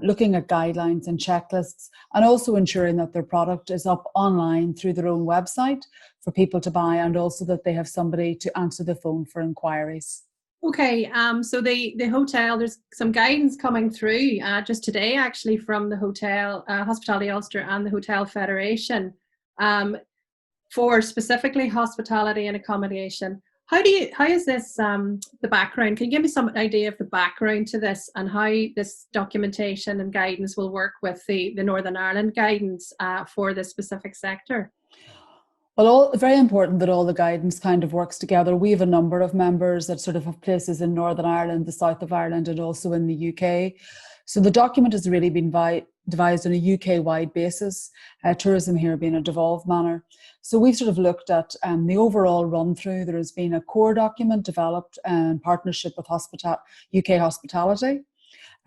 looking at guidelines and checklists, and also ensuring that their product is up online through their own website for people to buy, and also that they have somebody to answer the phone for inquiries. Okay, so the hotel, there's some guidance coming through just today actually from the Hotel Hospitality Ulster and the Hotel Federation for specifically hospitality and accommodation. How is this the background? Can you give me some idea of the background to this and how this documentation and guidance will work with the Northern Ireland guidance for this specific sector? Well, very important that all the guidance kind of works together. We have a number of members that sort of have places in Northern Ireland, the south of Ireland, and also in the UK. So the document has really been devised on a UK-wide basis, tourism here being a devolved manner. So we've sort of looked at the overall run-through. There has been a core document developed in partnership with UK Hospitality.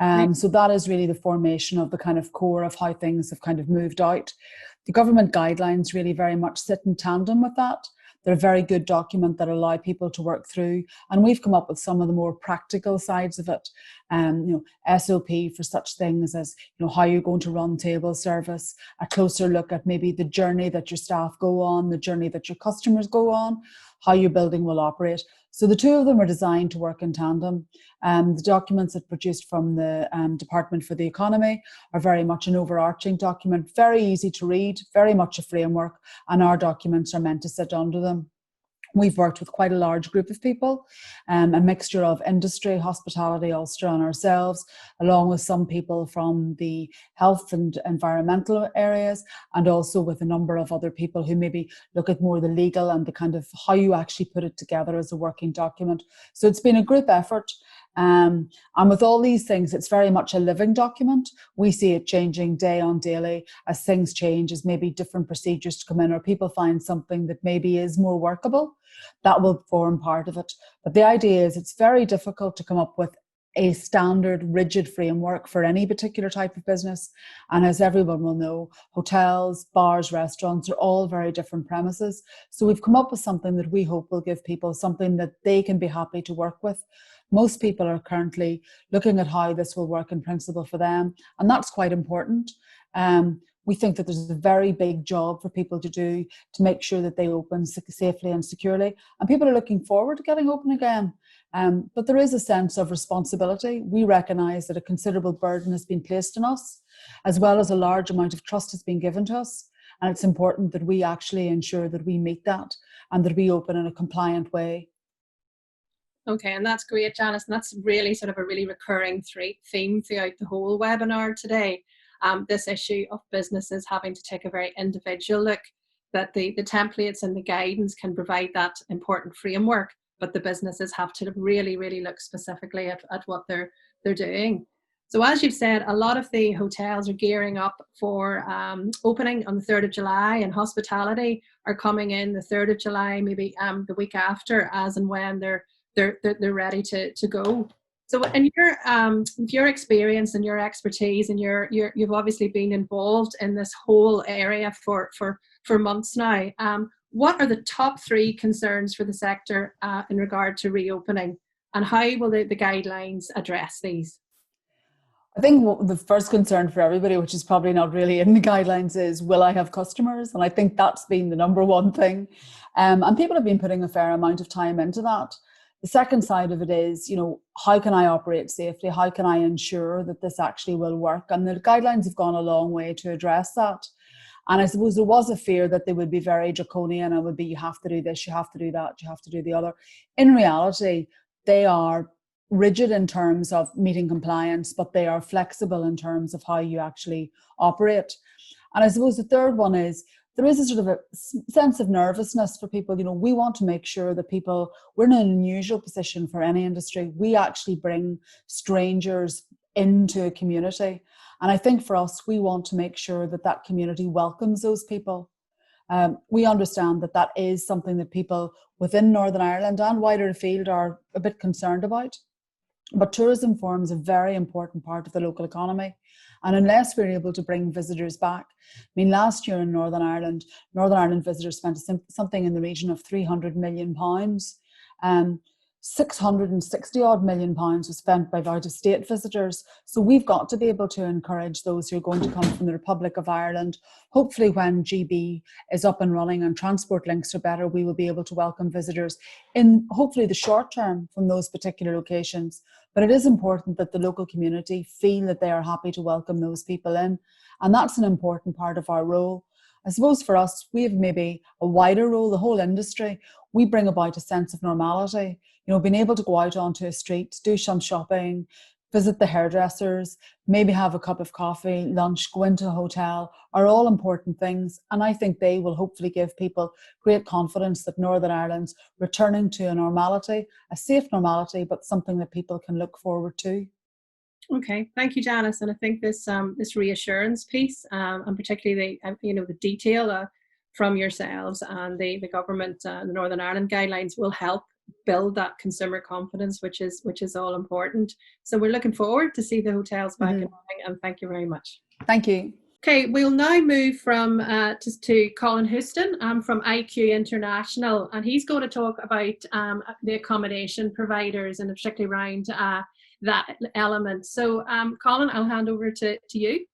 So that is really the formation of the kind of core of how things have kind of moved out. The government guidelines really very much sit in tandem with that. They're a very good document that allow people to work through, and we've come up with some of the more practical sides of it. SOP for such things as how you're going to run table service, a closer look at maybe the journey that your staff go on, the journey that your customers go on, how your building will operate. So the two of them are designed to work in tandem. The documents that produced from the Department for the Economy are very much an overarching document, very easy to read, very much a framework, and our documents are meant to sit under them. We've worked with quite a large group of people, a mixture of industry, hospitality, Ulster and ourselves, along with some people from the health and environmental areas, and also with a number of other people who maybe look at more the legal and the kind of how you actually put it together as a working document. So it's been a group effort. And with all these things, it's very much a living document. We see it changing day on daily as things change, as maybe different procedures to come in, or people find something that maybe is more workable. That will form part of it. But the idea is it's very difficult to come up with a standard rigid framework for any particular type of business. And as everyone will know, hotels, bars, restaurants are all very different premises. So we've come up with something that we hope will give people something that they can be happy to work with. Most people are currently looking at how this will work in principle for them, and that's quite important. We think that there's a very big job for people to do to make sure that they open safely and securely, and people are looking forward to getting open again. But there is a sense of responsibility. We recognise that a considerable burden has been placed on us, as well as a large amount of trust has been given to us, and it's important that we actually ensure that we meet that and that we open in a compliant way. Okay, and that's great, Janice. And that's really sort of a really recurring theme throughout the whole webinar today. This issue of businesses having to take a very individual look, that the templates and the guidance can provide that important framework, but the businesses have to really, really look specifically at what they're doing. So as you've said, a lot of the hotels are gearing up for opening on the 3rd of July, and hospitality are coming in the 3rd of July, maybe the week after, as and when they're ready to go. So in your experience and your expertise, and you've obviously been involved in this whole area for months now, what are the top 3 concerns for the sector in regard to reopening, and how will the guidelines address these? I think the first concern for everybody, which is probably not really in the guidelines, is will I have customers? And I think that's been the number one thing. And people have been putting a fair amount of time into that. The second side of it is, how can I operate safely? How can I ensure that this actually will work? And the guidelines have gone a long way to address that. And I suppose there was a fear that they would be very draconian and would be, you have to do this, you have to do that, you have to do the other. In reality, they are rigid in terms of meeting compliance, but they are flexible in terms of how you actually operate. And I suppose the third one is, there is a sort of a sense of nervousness for people. We want to make sure that we're in an unusual position for any industry. We actually bring strangers into a community. And I think for us, we want to make sure that that community welcomes those people. We understand that that is something that people within Northern Ireland and wider afield are a bit concerned about. But tourism forms a very important part of the local economy. And unless we're able to bring visitors back, last year in Northern Ireland visitors spent something in the region of £300 million. 660 odd million pounds was spent by out-of-state visitors. So we've got to be able to encourage those who are going to come from the Republic of Ireland. Hopefully when GB is up and running and transport links are better, we will be able to welcome visitors in hopefully the short term from those particular locations. But it is important that the local community feel that they are happy to welcome those people in. And that's an important part of our role. I suppose for us, we have maybe a wider role, the whole industry. We bring about a sense of normality. Being able to go out onto a street, do some shopping, visit the hairdressers, maybe have a cup of coffee, lunch, go into a hotel, are all important things. And I think they will hopefully give people great confidence that Northern Ireland's returning to a normality, a safe normality, but something that people can look forward to. Okay, thank you, Janice. And I think this reassurance piece, and particularly the detail from yourselves and the government, the Northern Ireland guidelines, will help build that consumer confidence, which is all important. So we're looking forward to see the hotels back and running, and thank you very much. Thank you. Okay, we'll now move from to Colin Houston from IQ International, and he's going to talk about the accommodation providers and particularly around that element. So Colin, I'll hand over to you.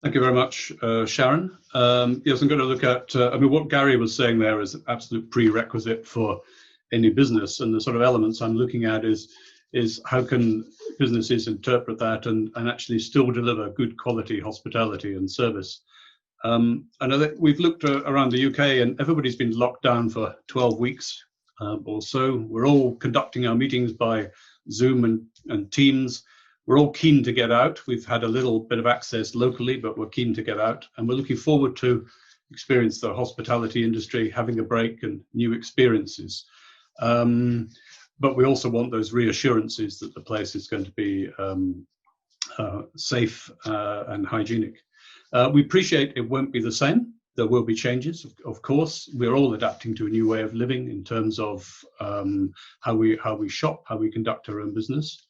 Thank you very much, Sharon. Yes, I'm going to look at, what Gary was saying there is an absolute prerequisite for any business, and the sort of elements I'm looking at is how can businesses interpret that and actually still deliver good quality hospitality and service. I know that we've looked around the UK and everybody's been locked down for 12 weeks or so. We're all conducting our meetings by Zoom and Teams. We're all keen to get out. We've had a little bit of access locally, but we're keen to get out, and we're looking forward to experience the hospitality industry, having a break and new experiences. But we also want those reassurances that the place is going to be safe and hygienic. We appreciate it won't be the same. There will be changes, of course. We're all adapting to a new way of living in terms of how we shop, how we conduct our own business.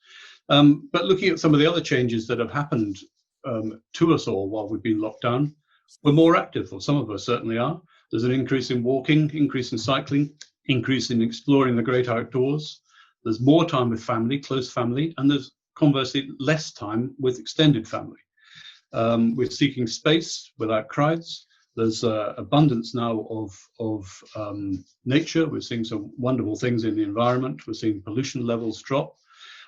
But looking at some of the other changes that have happened to us all while we've been locked down, we're more active, or some of us certainly are. There's an increase in walking, increase in cycling, increase in exploring the great outdoors. There's more time with family, close family, and there's conversely less time with extended family. We're seeking space without crowds. There's abundance now of nature. We're seeing some wonderful things in the environment. We're seeing pollution levels drop.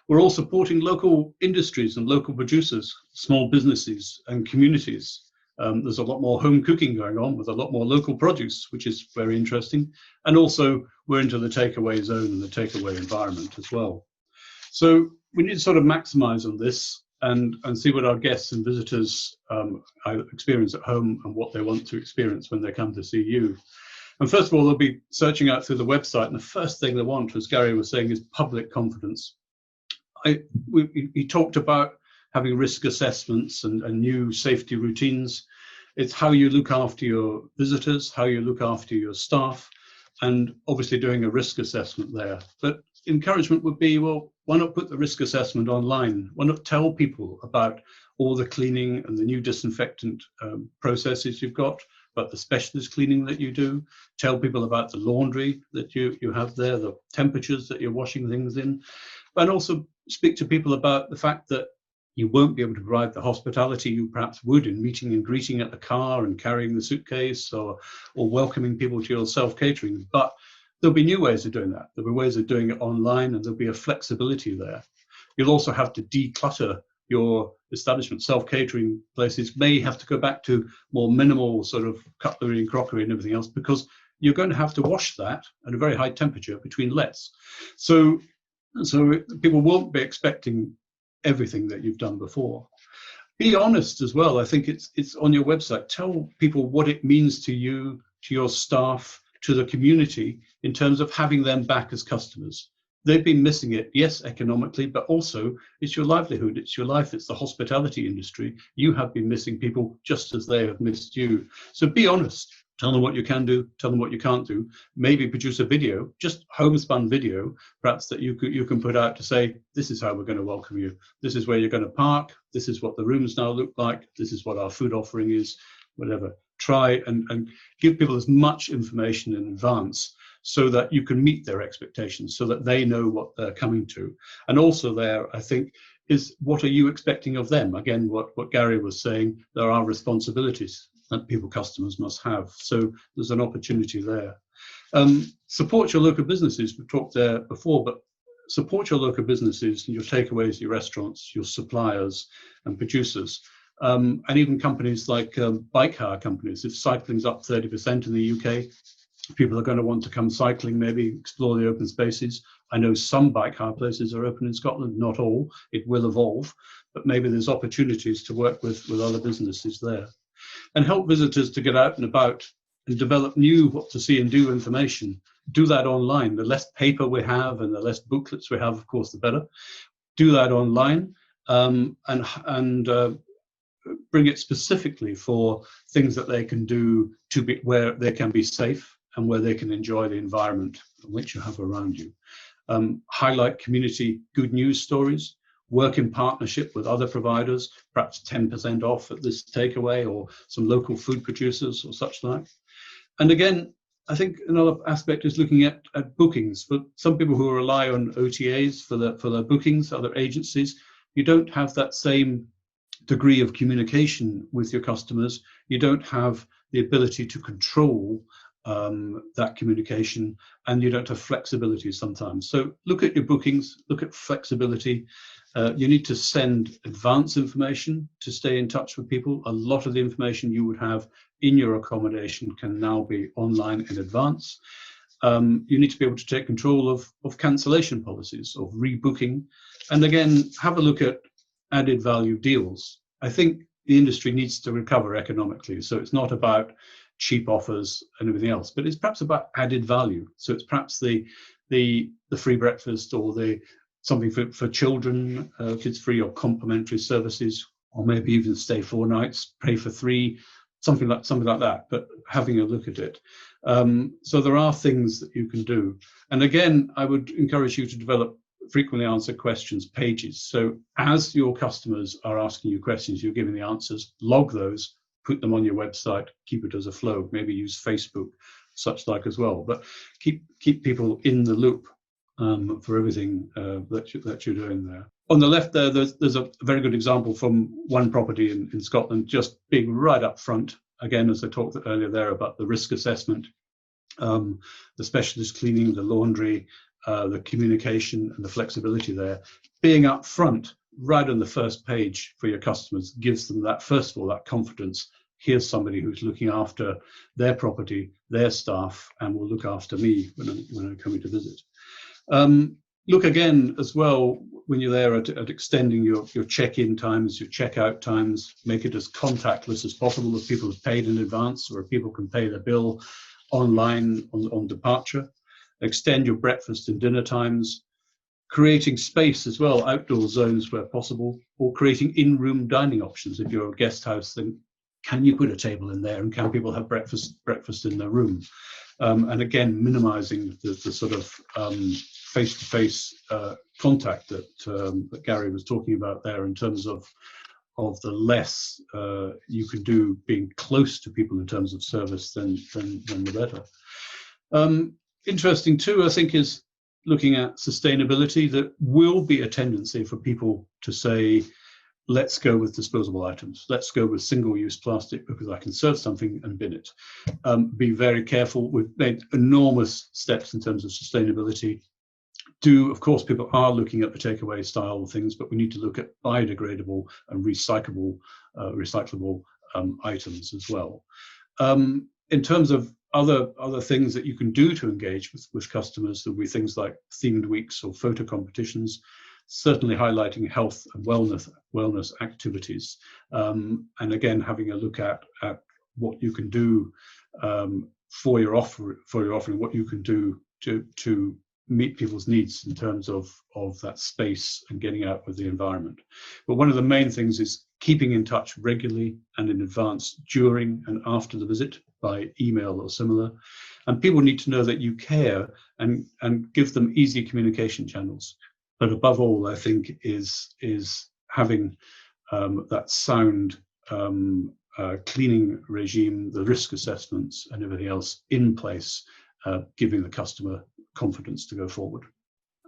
We're all supporting local industries and local producers, small businesses and communities. There's a lot more home cooking going on with a lot more local produce, which is very interesting. And also we're into the takeaway zone and the takeaway environment as well. So we need to sort of maximize on this and see what our guests and visitors experience at home and what they want to experience when they come to see you. And first of all, they'll be searching out through the website. And the first thing they want, as Gary was saying, is public confidence. He talked about having risk assessments and new safety routines. It's how you look after your visitors, how you look after your staff, and obviously doing a risk assessment there. But encouragement would be, well, why not put the risk assessment online? Why not tell people about all the cleaning and the new disinfectant processes you've got, about the specialist cleaning that you do, tell people about the laundry that you have there, the temperatures that you're washing things in, and also speak to people about the fact that you won't be able to provide the hospitality you perhaps would in meeting and greeting at the car and carrying the suitcase or welcoming people to your self-catering. But there'll be new ways of doing that. There'll be ways of doing it online, and there'll be a flexibility there. You'll also have to declutter your establishment. Self-catering places may have to go back to more minimal sort of cutlery and crockery and everything else, because you're going to have to wash that at a very high temperature between lets. So people won't be expecting everything that you've done before. Be honest as well. I think it's on your website. Tell people what it means to you, to your staff, to the community in terms of having them back as customers. They've been missing it, yes, economically, but also it's your livelihood, it's your life, it's the hospitality industry. You have been missing people just as they have missed you. So be honest. Tell them what you can do, tell them what you can't do. Maybe produce a video, just homespun video, perhaps that you can put out to say, this is how we're going to welcome you. This is where you're going to park. This is what the rooms now look like. This is what our food offering is, whatever. Try and give people as much information in advance so that you can meet their expectations, so that they know what they're coming to. And also there, I think, is what are you expecting of them? Again, what Gary was saying, there are responsibilities that customers must have. So there's an opportunity there. Support your local businesses. We've talked there before, but support your local businesses, your takeaways, your restaurants, your suppliers and producers. And even companies like bike hire companies. If cycling's up 30% in the UK, people are going to want to come cycling, maybe explore the open spaces. I know some bike hire places are open in Scotland, not all. It will evolve, but maybe there's opportunities to work with other businesses there. And help visitors to get out and about and develop new what to see and do information. Do that online. The less paper we have and the less booklets we have, of course, the better. Do that online and bring it specifically for things that they can do where they can be safe and where they can enjoy the environment which you have around you. Highlight community good news stories, work in partnership with other providers, perhaps 10% off at this takeaway or some local food producers or such like. And again, I think another aspect is looking at bookings. For some people who rely on OTAs for their bookings, other agencies, you don't have that same degree of communication with your customers. You don't have the ability to control that communication, and you don't have flexibility sometimes. So look at your bookings, look at flexibility. You need to send advance information to stay in touch with people. A lot of the information you would have in your accommodation can now be online in advance. You need to be able to take control of cancellation policies, of rebooking, and again, have a look at added value deals. I think the industry needs to recover economically, so it's not about cheap offers and everything else, but it's perhaps about added value. So it's perhaps the free breakfast, or the something for children, kids free or complimentary services, or maybe even stay 4 nights, pay for 3, something like that. But having a look at it. So there are things that you can do. And again, I would encourage you to develop frequently answered questions pages. So as your customers are asking you questions, you're giving the answers, log those, put them on your website, keep it as a flow, maybe use Facebook, such like as well. But keep people in the loop for everything that you're doing there. On the left there, there's a very good example from one property in Scotland, just being right up front. Again, as I talked earlier there about the risk assessment, the specialist cleaning, the laundry, the communication and the flexibility there. Being up front, right on the first page for your customers, gives them that, first of all, that confidence. Here's somebody who's looking after their property, their staff, and will look after me when I'm coming to visit. Look again as well when you're there at extending your check-in times, your check-out times. Make it as contactless as possible if people have paid in advance, or if people can pay their bill online on departure. Extend your breakfast and dinner times. Creating space as well, outdoor zones where possible, or creating in-room dining options. If you're a guest house, then can you put a table in there, and can people have breakfast in their room? And again, minimizing the sort of face-to-face contact that Gary was talking about there, in terms of the less you can do being close to people in terms of service, than the better. Interesting too, I think, is looking at sustainability. There will be a tendency for people to say, let's go with disposable items. Let's go with single-use plastic because I can serve something and bin it. Be very careful. We've made enormous steps in terms of sustainability. Of course, people are looking at the takeaway style things, but we need to look at biodegradable and recyclable items as well. In terms of other things that you can do to engage with customers, there'll be things like themed weeks or photo competitions, certainly highlighting health and wellness activities, and again having a look at what you can do for your offering, what you can do to meet people's needs in terms of that space and getting out with the environment. But one of the main things is keeping in touch regularly and in advance, during and after the visit, by email or similar. And people need to know that you care, and give them easy communication channels. But above all, I think is having that sound cleaning regime, the risk assessments and everything else in place, giving the customer confidence to go forward.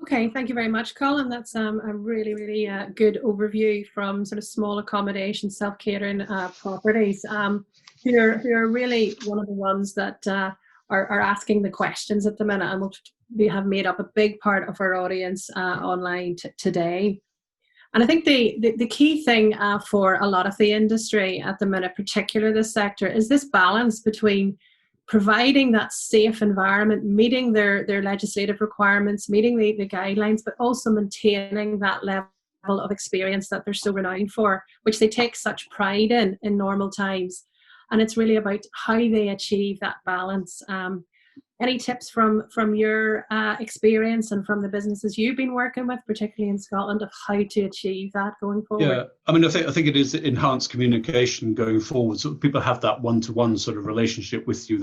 Okay, thank you very much, Colin. That's a really, really good overview from sort of small accommodation, self-catering properties, who are really one of the ones that are asking the questions at the minute, and we have made up a big part of our audience online today. And I think the key thing for a lot of the industry at the minute, particularly this sector, is this balance between providing that safe environment, meeting their legislative requirements, meeting the guidelines, but also maintaining that level of experience that they're so renowned for, which they take such pride in normal times. And it's really about how they achieve that balance. Any tips from your experience and from the businesses you've been working with, particularly in Scotland, of how to achieve that going forward? Yeah, I mean, I think it is enhanced communication going forward. So people have that one-to-one sort of relationship with you.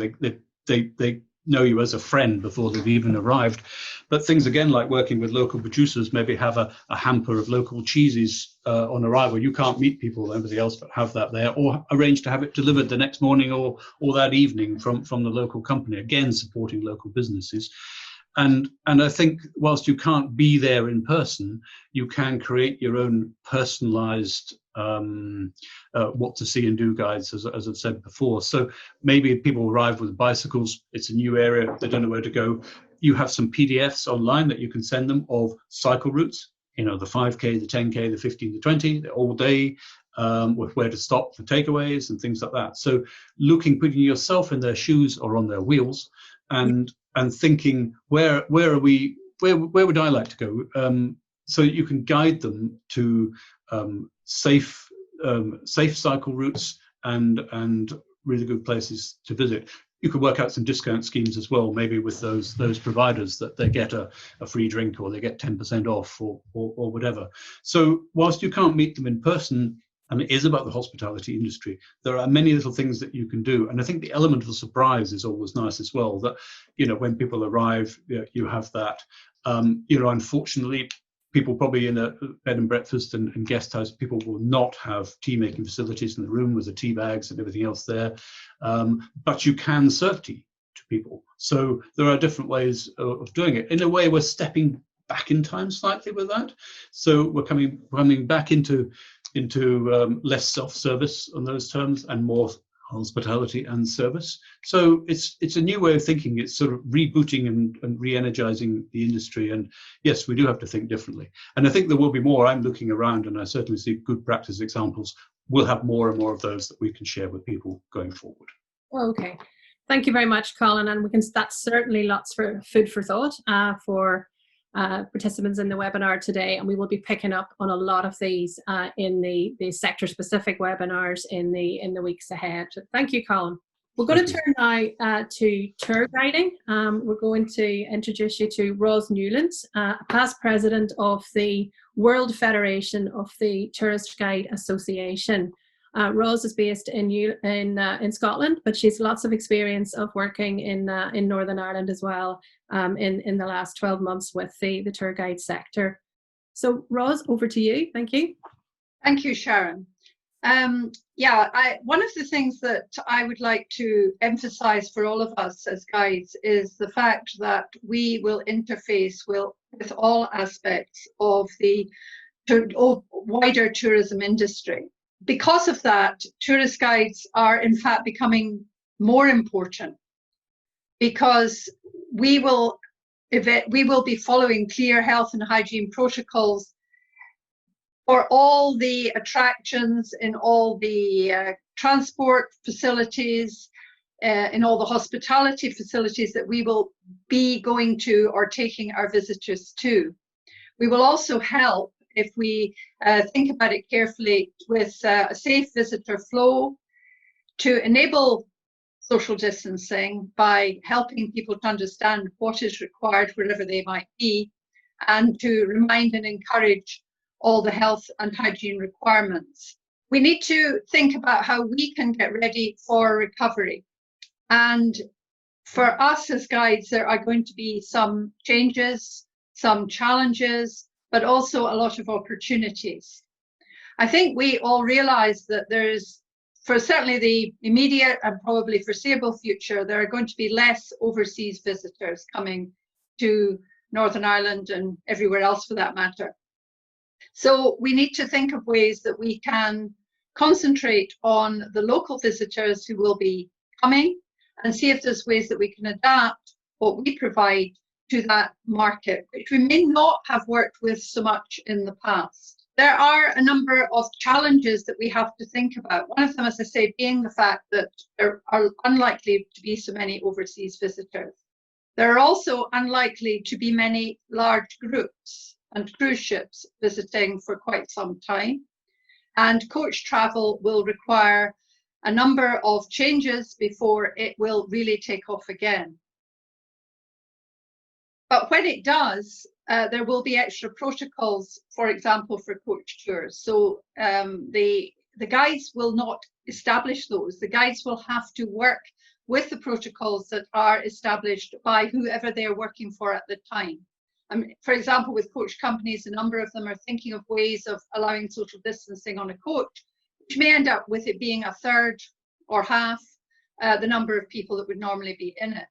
They know you as a friend before they've even arrived. But things again like working with local producers, maybe have a hamper of local cheeses on arrival. You can't meet people, everybody else, but have that there, or arrange to have it delivered the next morning or that evening from the local company. Again, supporting local businesses. And I think whilst you can't be there in person, you can create your own personalized what to see and do guides, as I've said before. So maybe people arrive with bicycles, it's a new area, they don't know where to go. You have some PDFs online that you can send them of cycle routes, the 5K, the 10K, the 15, the 20, the all day, with where to stop for takeaways and things like that. So putting yourself in their shoes or on their wheels and thinking, where would I like to go? So you can guide them to safe cycle routes and really good places to visit. You could work out some discount schemes as well, maybe with those providers, that they get a free drink or they get 10% off or whatever. So whilst you can't meet them in person, and it is about the hospitality industry, there are many little things that you can do. And I think the element of surprise is always nice as well, that, when people arrive, you have that. Unfortunately, people probably in a bed and breakfast and guest house, people will not have tea making facilities in the room with the tea bags and everything else there. But you can serve tea to people. So there are different ways of doing it. In a way, we're stepping back in time slightly with that. So we're coming back into less self-service on those terms and more hospitality and service. So it's a new way of thinking. It's sort of rebooting and re-energizing the industry. And yes, we do have to think differently. And I think there will be more. I'm looking around and I certainly see good practice examples. We'll have more and more of those that we can share with people going forward. Okay. Thank you very much, Colin. And that's certainly lots for food for thought for participants in the webinar today, and we will be picking up on a lot of these in the sector-specific webinars in the weeks ahead. So thank you, Colin. We're going to turn now to tour guiding. We're going to introduce you to Ros Newlands, past president of the World Federation of the Tourist Guide Association. Ros is based in Scotland, but she's lots of experience of working in Northern Ireland as well in the last 12 months with the tour guide sector. So Ros, over to you. Thank you. Thank you, Sharon. One of the things that I would like to emphasize for all of us as guides is the fact that we will interface with all aspects of the wider tourism industry. Because of that, tourist guides are in fact becoming more important, because we will be following clear health and hygiene protocols for all the attractions, in all the transport facilities, in all the hospitality facilities that we will be going to or taking our visitors to. We will also help, if we think about it carefully, with a safe visitor flow, to enable social distancing by helping people to understand what is required wherever they might be, and to remind and encourage all the health and hygiene requirements. We need to think about how we can get ready for recovery. And for us as guides, there are going to be some changes, some challenges, but also a lot of opportunities. I think we all realize that there's, for certainly the immediate and probably foreseeable future, there are going to be less overseas visitors coming to Northern Ireland and everywhere else for that matter. So we need to think of ways that we can concentrate on the local visitors who will be coming, and see if there's ways that we can adapt what we provide to that market, which we may not have worked with so much in the past. There are a number of challenges that we have to think about. One of them, as I say, being the fact that there are unlikely to be so many overseas visitors. There are also unlikely to be many large groups and cruise ships visiting for quite some time. And coach travel will require a number of changes before it will really take off again. But when it does, there will be extra protocols, for example, for coach tours. So the guides will not establish those. The guides will have to work with the protocols that are established by whoever they're working for at the time. For example, with coach companies, a number of them are thinking of ways of allowing social distancing on a coach, which may end up with it being a third or half the number of people that would normally be in it.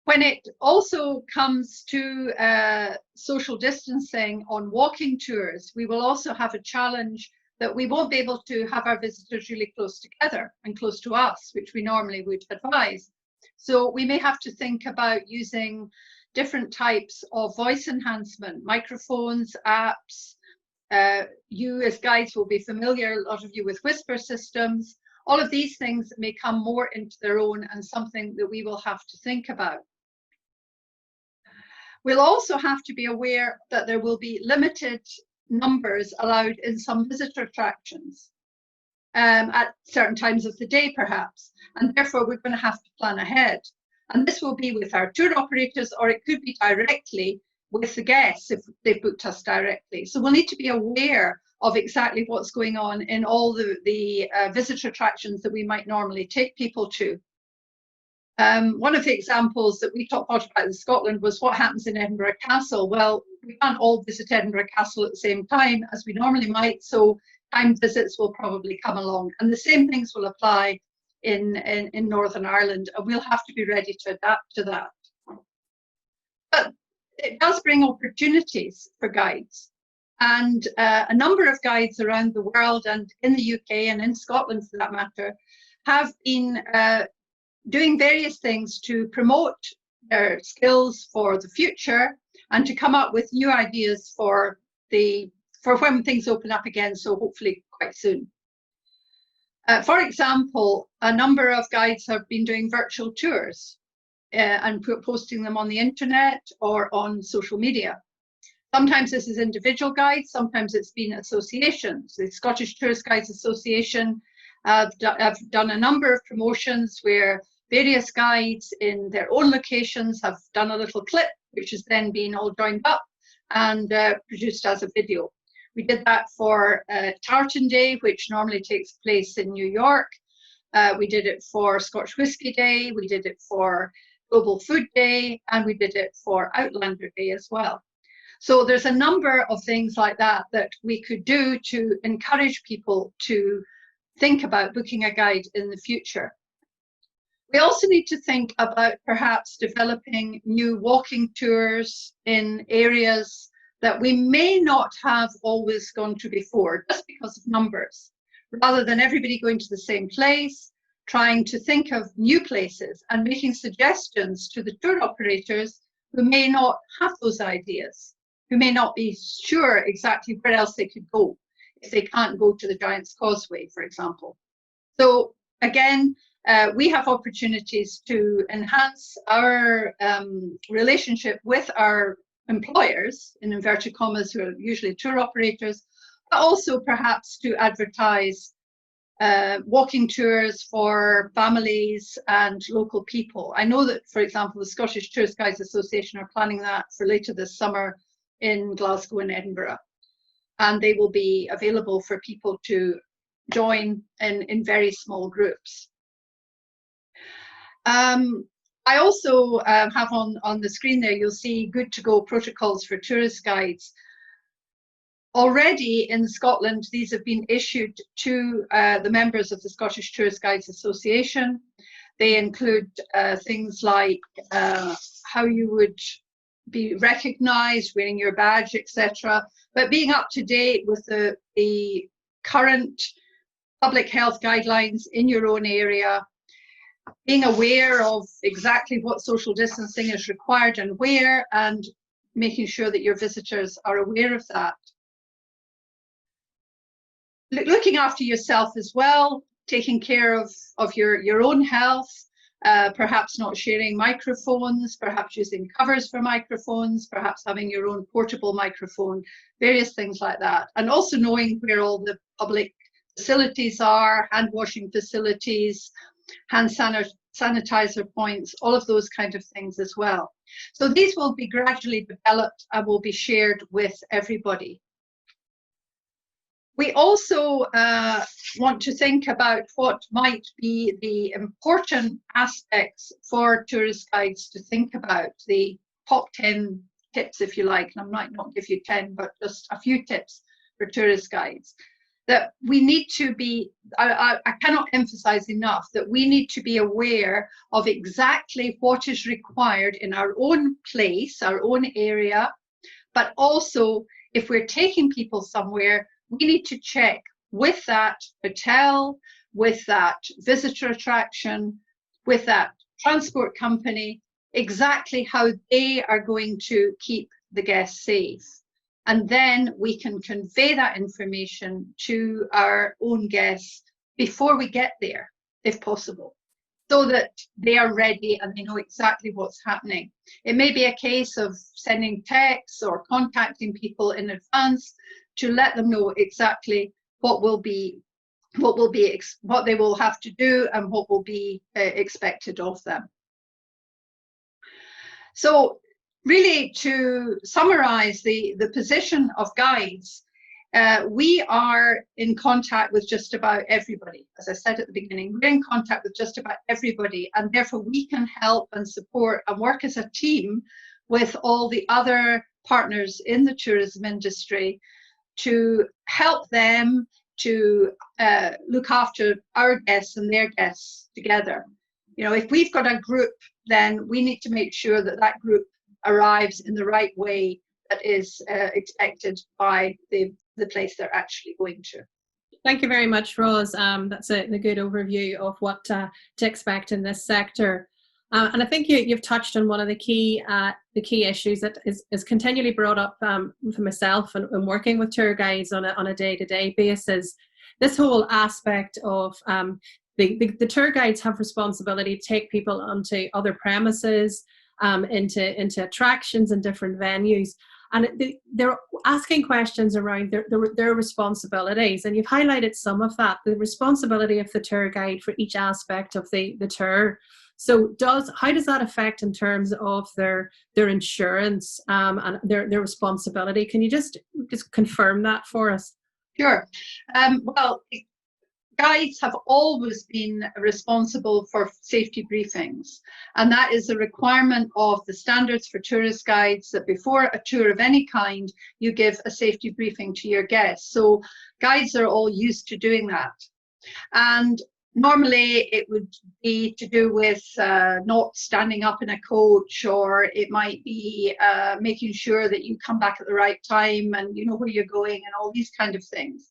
When it also comes to social distancing on walking tours, we will also have a challenge that we won't be able to have our visitors really close together and close to us, which we normally would advise. So we may have to think about using different types of voice enhancement, microphones, apps. You as guides will be familiar, a lot of you, with whisper systems. All of these things may come more into their own and something that we will have to think about. We'll also have to be aware that there will be limited numbers allowed in some visitor attractions at certain times of the day, perhaps, and therefore we're going to have to plan ahead. And this will be with our tour operators, or it could be directly with the guests if they've booked us directly. So we'll need to be aware of exactly what's going on in all the visitor attractions that we might normally take people to. One of the examples that we talked about in Scotland was what happens in Edinburgh Castle. Well, we can't all visit Edinburgh Castle at the same time as we normally might, so timed visits will probably come along. And the same things will apply in Northern Ireland, and we'll have to be ready to adapt to that. But it does bring opportunities for guides. And a number of guides around the world and in the UK and in Scotland, for that matter, have been doing various things to promote their skills for the future and to come up with new ideas for when things open up again, so hopefully quite soon. For example, a number of guides have been doing virtual tours and posting them on the internet or on social media. Sometimes this is individual guides, sometimes it's been associations. The Scottish Tourist Guides Association have done a number of promotions where various guides in their own locations have done a little clip, which has then been all joined up and produced as a video. We did that for Tartan Day, which normally takes place in New York. We did it for Scotch Whisky Day, we did it for Global Food Day, and we did it for Outlander Day as well. So there's a number of things like that that we could do to encourage people to think about booking a guide in the future. We also need to think about perhaps developing new walking tours in areas that we may not have always gone to before, just because of numbers. Rather than everybody going to the same place, trying to think of new places and making suggestions to the tour operators who may not have those ideas, who may not be sure exactly where else they could go if they can't go to the Giant's Causeway, for example. So again, we have opportunities to enhance our relationship with our employers, in inverted commas, who are usually tour operators, but also perhaps to advertise walking tours for families and local people. I know that, for example, the Scottish Tourist Guides Association are planning that for later this summer in Glasgow and Edinburgh. And they will be available for people to join in very small groups. I also have on the screen there, you'll see good to go protocols for tourist guides. Already in Scotland, these have been issued to the members of the Scottish Tourist Guides Association. They include things like how you would be recognised, wearing your badge, etc. But being up to date with the current public health guidelines in your own area, being aware of exactly what social distancing is required and where, and making sure that your visitors are aware of that. Looking after yourself as well, taking care of your own health, perhaps not sharing microphones, perhaps using covers for microphones, perhaps having your own portable microphone, various things like that. And also knowing where all the public facilities are, hand washing facilities, hand sanitizer points, all of those kind of things as well. So these will be gradually developed and will be shared with everybody. We also want to think about what might be the important aspects for tourist guides to think about, the top 10 tips, if you like, and I might not give you 10, but just a few tips for tourist guides. That we need to be, I cannot emphasize enough, that we need to be aware of exactly what is required in our own place, our own area, but also if we're taking people somewhere, we need to check with that hotel, with that visitor attraction, with that transport company, exactly how they are going to keep the guests safe. And then we can convey that information to our own guests before we get there, if possible, so that they are ready and they know exactly what's happening. It may be a case of sending texts or contacting people in advance to let them know exactly what they will have to do and what will be expected of them. So really, to summarize the position of guides, we are in contact with just about everybody. As I said at the beginning, we're in contact with just about everybody, and therefore we can help and support and work as a team with all the other partners in the tourism industry to help them to look after our guests and their guests together. You know, if we've got a group, then we need to make sure that that group arrives in the right way that is expected by the place they're actually going to. Thank you very much, Ros. That's a good overview of what to expect in this sector. And I think you've touched on one of the key issues that is continually brought up for myself and working with tour guides on a day-to-day basis. This whole aspect of the tour guides have responsibility to take people onto other premises, into attractions and different venues. And they're asking questions around their responsibilities. And you've highlighted some of that, the responsibility of the tour guide for each aspect of the tour. So how does that affect in terms of their insurance and their responsibility? Can you just confirm that for us? Sure. Well, guides have always been responsible for safety briefings, and that is a requirement of the standards for tourist guides, that before a tour of any kind you give a safety briefing to your guests. So guides are all used to doing that, and normally it would be to do with not standing up in a coach, or it might be making sure that you come back at the right time and you know where you're going and all these kind of things.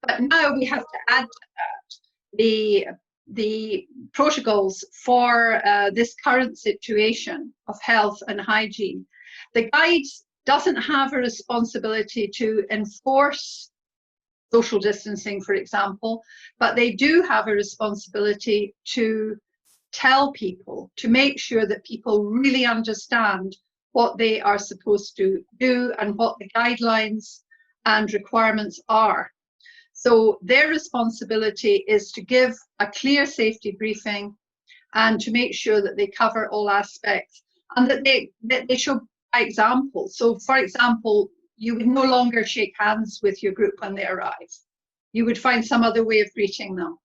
But now we have to add to that the protocols for this current situation of health and hygiene. The guide doesn't have a responsibility to enforce social distancing, for example, but they do have a responsibility to tell people, to make sure that people really understand what they are supposed to do and what the guidelines and requirements are. So their responsibility is to give a clear safety briefing and to make sure that they cover all aspects and that they show by example. So for example, you would no longer shake hands with your group when they arrive. You would find some other way of greeting them.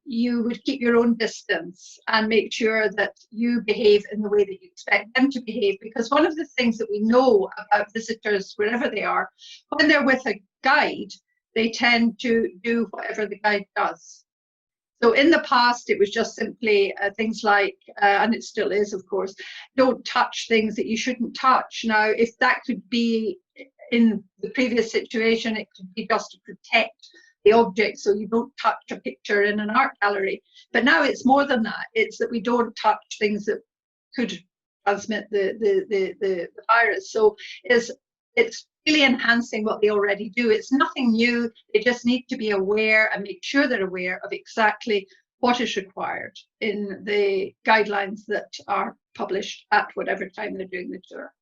You would keep your own distance and make sure that you behave in the way that you expect them to behave, because one of the things that we know about visitors, wherever they are, when they're with a guide, they tend to do whatever the guide does. So in the past, it was just simply things like, and it still is, of course, don't touch things that you shouldn't touch. Now, if that could be in the previous situation, it could be just to protect the object, so you don't touch a picture in an art gallery. But now it's more than that. It's that we don't touch things that could transmit the virus. So it's really enhancing what they already do. It's nothing new. They just need to be aware and make sure they're aware of exactly what is required in the guidelines that are published at whatever time they're doing the tour.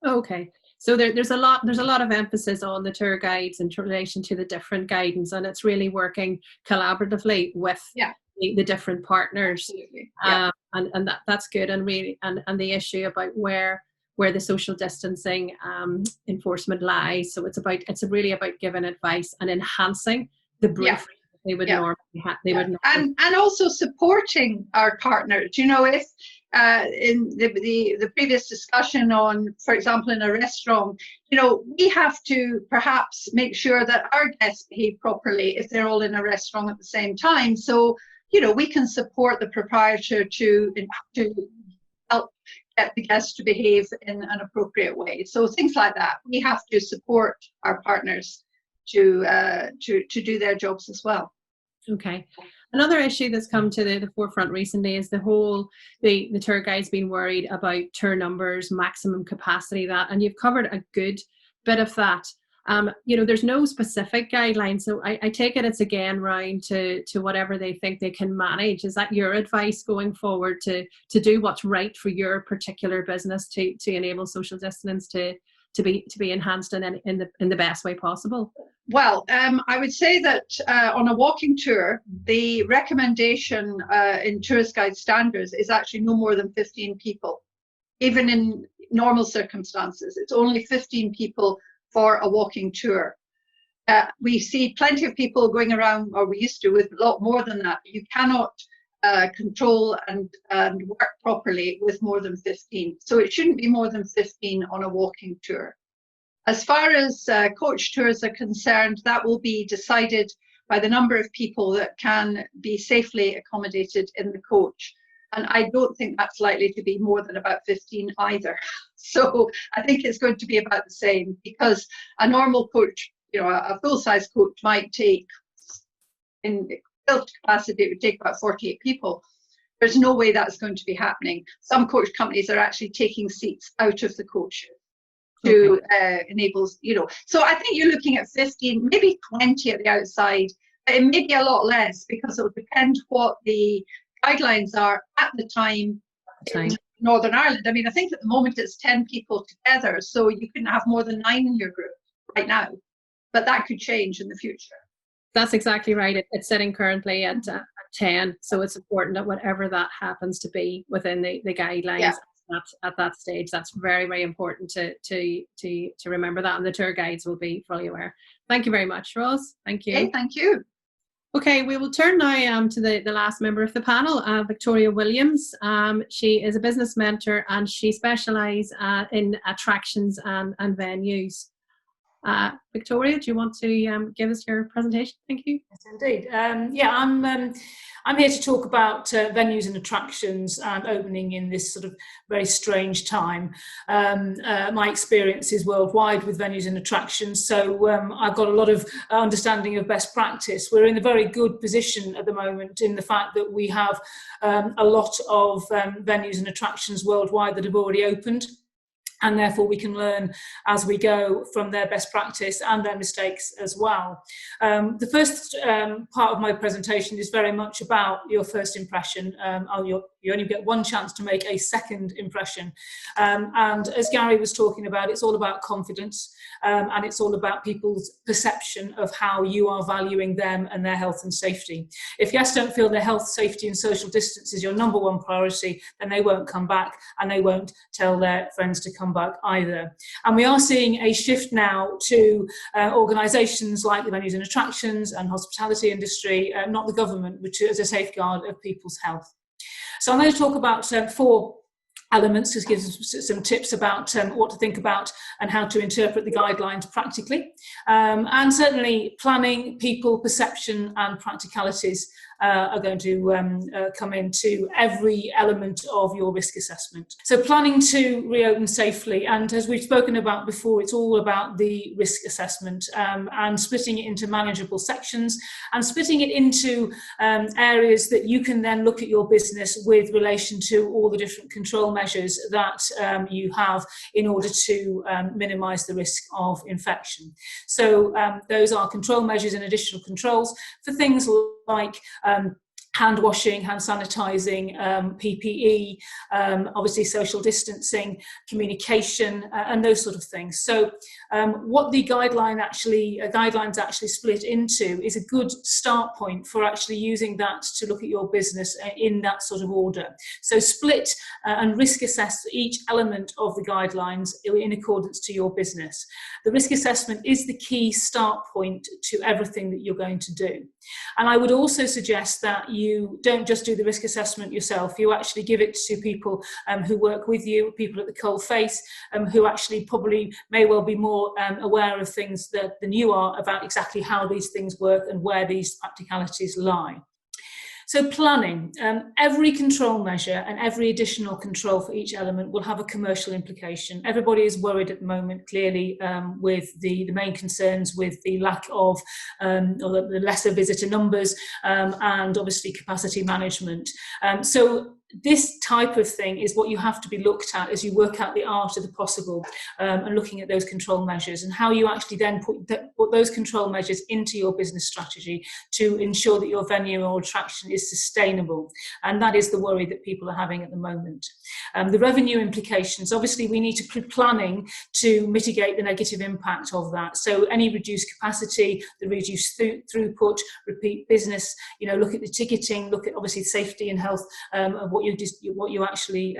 Okay, so there's a lot of emphasis on the tour guides in relation to the different guidance, and it's really working collaboratively with the different partners. Absolutely. Yeah. And that's good, and really and the issue about where where the social distancing enforcement lies. So it's really about giving advice and enhancing the brief they would normally have. And also supporting our partners. You know, if in the previous discussion on, for example, in a restaurant, you know, we have to perhaps make sure that our guests behave properly if they're all in a restaurant at the same time. So, you know, we can support the proprietor to help get the guests to behave in an appropriate way. So things like that, we have to support our partners to do their jobs as well. Okay. Another issue that's come to the forefront recently is the tour guides being worried about tour numbers, maximum capacity, and you've covered a good bit of that. You know, there's no specific guidelines, so I take it it's again round to whatever they think they can manage. Is that your advice going forward, to do what's right for your particular business to enable social distance to be enhanced in the best way possible? Well, I would say that on a walking tour, the recommendation in tourist guide standards is actually no more than 15 people. Even in normal circumstances, it's only 15 people for a walking tour. We see plenty of people going around, or we used to, with a lot more than that. You cannot control and work properly with more than 15. So it shouldn't be more than 15 on a walking tour. As far as coach tours are concerned, that will be decided by the number of people that can be safely accommodated in the coach. And I don't think that's likely to be more than about 15 either. So I think it's going to be about the same, because a normal coach, you know, a full-size coach might take, in built capacity, it would take about 48 people. There's no way that's going to be happening. Some coach companies are actually taking seats out of the coaches to enable, you know. So I think you're looking at 15, maybe 20 at the outside. It may be a lot less, because it will depend what the guidelines are at the time in Northern Ireland. I mean, I think at the moment it's 10 people together, so you couldn't have more than 9 in your group right now, but that could change in the future. That's exactly right. It's sitting currently at 10, so it's important that whatever that happens to be within the guidelines at that stage, that's very, very important to remember that, and the tour guides will be fully aware. Thank you very much, Ros. Thank you. Okay, thank you. Okay, we will turn now to the last member of the panel, Victoria Williams. She is a business mentor, and she specialises in attractions and venues. Victoria, do you want to give us your presentation? Thank you. Yes, indeed. I'm here to talk about venues and attractions and opening in this sort of very strange time. My experience is worldwide with venues and attractions, so I've got a lot of understanding of best practice. We're in a very good position at the moment in the fact that we have a lot of venues and attractions worldwide that have already opened. And therefore we can learn as we go from their best practice and their mistakes as well. The first part of my presentation is very much about your first impression. You only get one chance to make a second impression. And as Gary was talking about, it's all about confidence, and it's all about people's perception of how you are valuing them and their health and safety. If guests don't feel their health, safety and social distance is your number one priority, then they won't come back, and they won't tell their friends to come back either. And we are seeing a shift now to organisations like the venues and attractions and hospitality industry, not the government, which is a safeguard of people's health. So I'm going to talk about 4 elements, to give some tips about what to think about and how to interpret the guidelines practically. And certainly planning, people, perception and practicalities are going to come into every element of your risk assessment. So planning to reopen safely, and as we've spoken about before, it's all about the risk assessment and splitting it into manageable sections and splitting it into areas that you can then look at your business with relation to all the different control measures that you have in order to minimise the risk of infection. So those are control measures and additional controls for things like hand washing, hand sanitizing, PPE, obviously social distancing, communication, and those sort of things. So what the guidelines actually split into is a good start point for actually using that to look at your business in that sort of order. So split and risk assess each element of the guidelines in accordance to your business. The risk assessment is the key start point to everything that you're going to do. And I would also suggest that you don't just do the risk assessment yourself, you actually give it to people who work with you, people at the coalface, who actually probably may well be more aware of things than you are about exactly how these things work and where these practicalities lie. So planning, every control measure and every additional control for each element will have a commercial implication. Everybody is worried at the moment, clearly, with the main concerns with the lack of, or the lesser visitor numbers, and obviously capacity management. So this type of thing is what you have to be looked at as you work out the art of the possible, and looking at those control measures and how you actually then put those control measures into your business strategy to ensure that your venue or attraction is sustainable. And that is the worry that people are having at the moment. The revenue implications, obviously we need to be planning to mitigate the negative impact of that. So any reduced capacity, the reduced throughput, repeat business, look at the ticketing, look at obviously safety and health of what you actually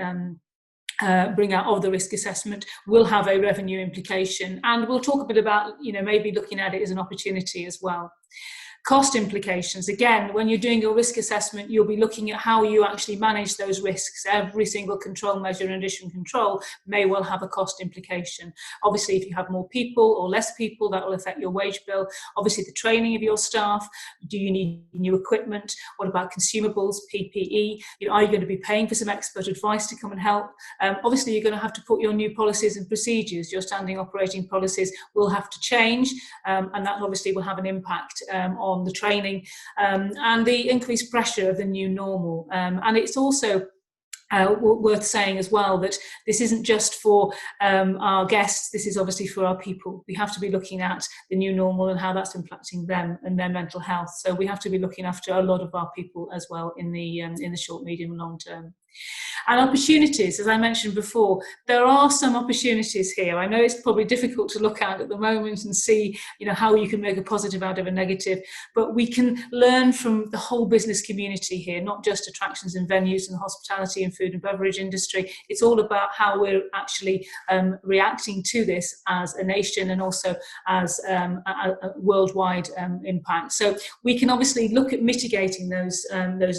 bring out of the risk assessment will have a revenue implication. And we'll talk a bit about, maybe looking at it as an opportunity as well. Cost implications. Again, when you're doing your risk assessment, you'll be looking at how you actually manage those risks. Every single control measure and addition control may well have a cost implication. Obviously, if you have more people or less people, that will affect your wage bill. Obviously, the training of your staff. Do you need new equipment? What about consumables, PPE? Are you going to be paying for some expert advice to come and help? Obviously, you're going to have to put your new policies and procedures. Your standing operating policies will have to change, and that obviously will have an impact on the training and the increased pressure of the new normal. And it's also worth saying as well that this isn't just for our guests, this is obviously for our people. We have to be looking at the new normal and how that's impacting them and their mental health. So we have to be looking after a lot of our people as well in the short, medium and long term. And opportunities, as I mentioned before, there are some opportunities here. I know it's probably difficult to look at the moment and see, how you can make a positive out of a negative, but we can learn from the whole business community here, not just attractions and venues and hospitality and food and beverage industry. It's all about how we're actually reacting to this as a nation and also as a worldwide impact. So we can obviously look at mitigating those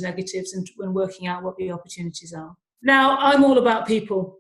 negatives and working out what the opportunities are. Now, I'm all about people.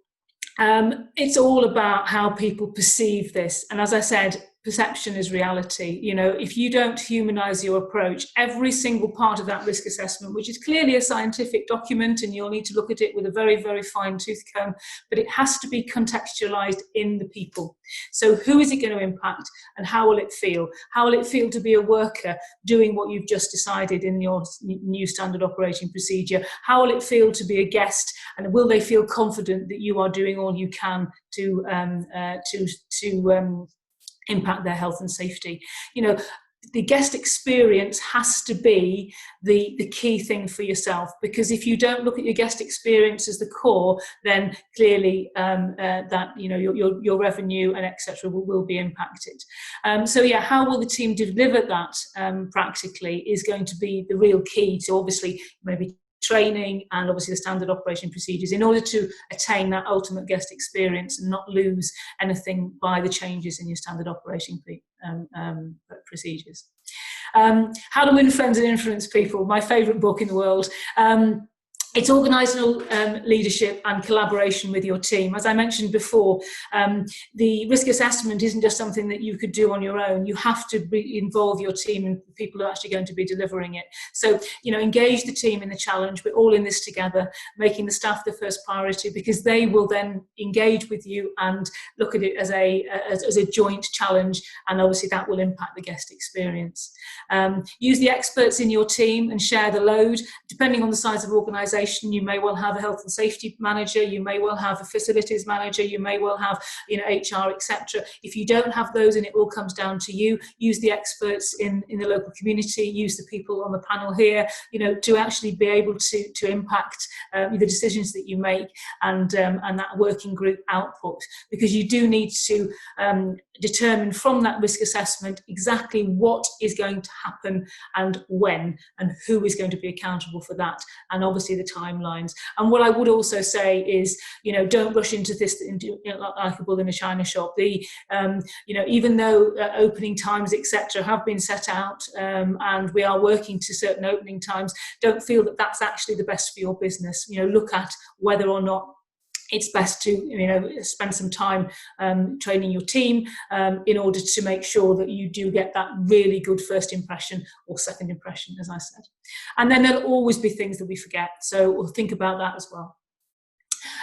It's all about how people perceive this. And as I said, perception is reality. If you don't humanize your approach, every single part of that risk assessment, which is clearly a scientific document and you'll need to look at it with a very, very fine tooth comb, but it has to be contextualized in the people. So who is it going to impact and how will it feel? How will it feel to be a worker doing what you've just decided in your new standard operating procedure? How will it feel to be a guest, and will they feel confident that you are doing all you can to impact their health and safety? The guest experience has to be the key thing for yourself, because if you don't look at your guest experience as the core, then clearly that your revenue and etc. will be impacted. So how will the team deliver that practically is going to be the real key to obviously maybe training and obviously the standard operation procedures in order to attain that ultimate guest experience and not lose anything by the changes in your standard operating procedures. How to Win Friends and Influence People, my favourite book in the world. It's organisational leadership and collaboration with your team. As I mentioned before, the risk assessment isn't just something that you could do on your own. You have to involve your team and the people who are actually going to be delivering it. So, engage the team in the challenge. We're all in this together, making the staff the first priority, because they will then engage with you and look at it as a joint challenge, and obviously that will impact the guest experience. Use the experts in your team and share the load. Depending on the size of organisation, organisation, you may well have a health and safety manager, you may well have a facilities manager, you may well have, you know, HR, etc. If you don't have those and it all comes down to you, use the experts in the local community, use the people on the panel here, you know, to actually be able to impact the decisions that you make and that working group output, because you do need to determine from that risk assessment exactly what is going to happen and when, and who is going to be accountable for that, and obviously the timelines. And what I would also say is, you know, don't rush into this like a bull in a china shop. You know, even though opening times, etc., have been set out, and we are working to certain opening times, don't feel that that's actually the best for your business. You know, look at whether or not it's best to, you know, spend some time training your team in order to make sure that you do get that really good first impression or second impression, as I said. And then there'll always be things that we forget, so we'll think about that as well.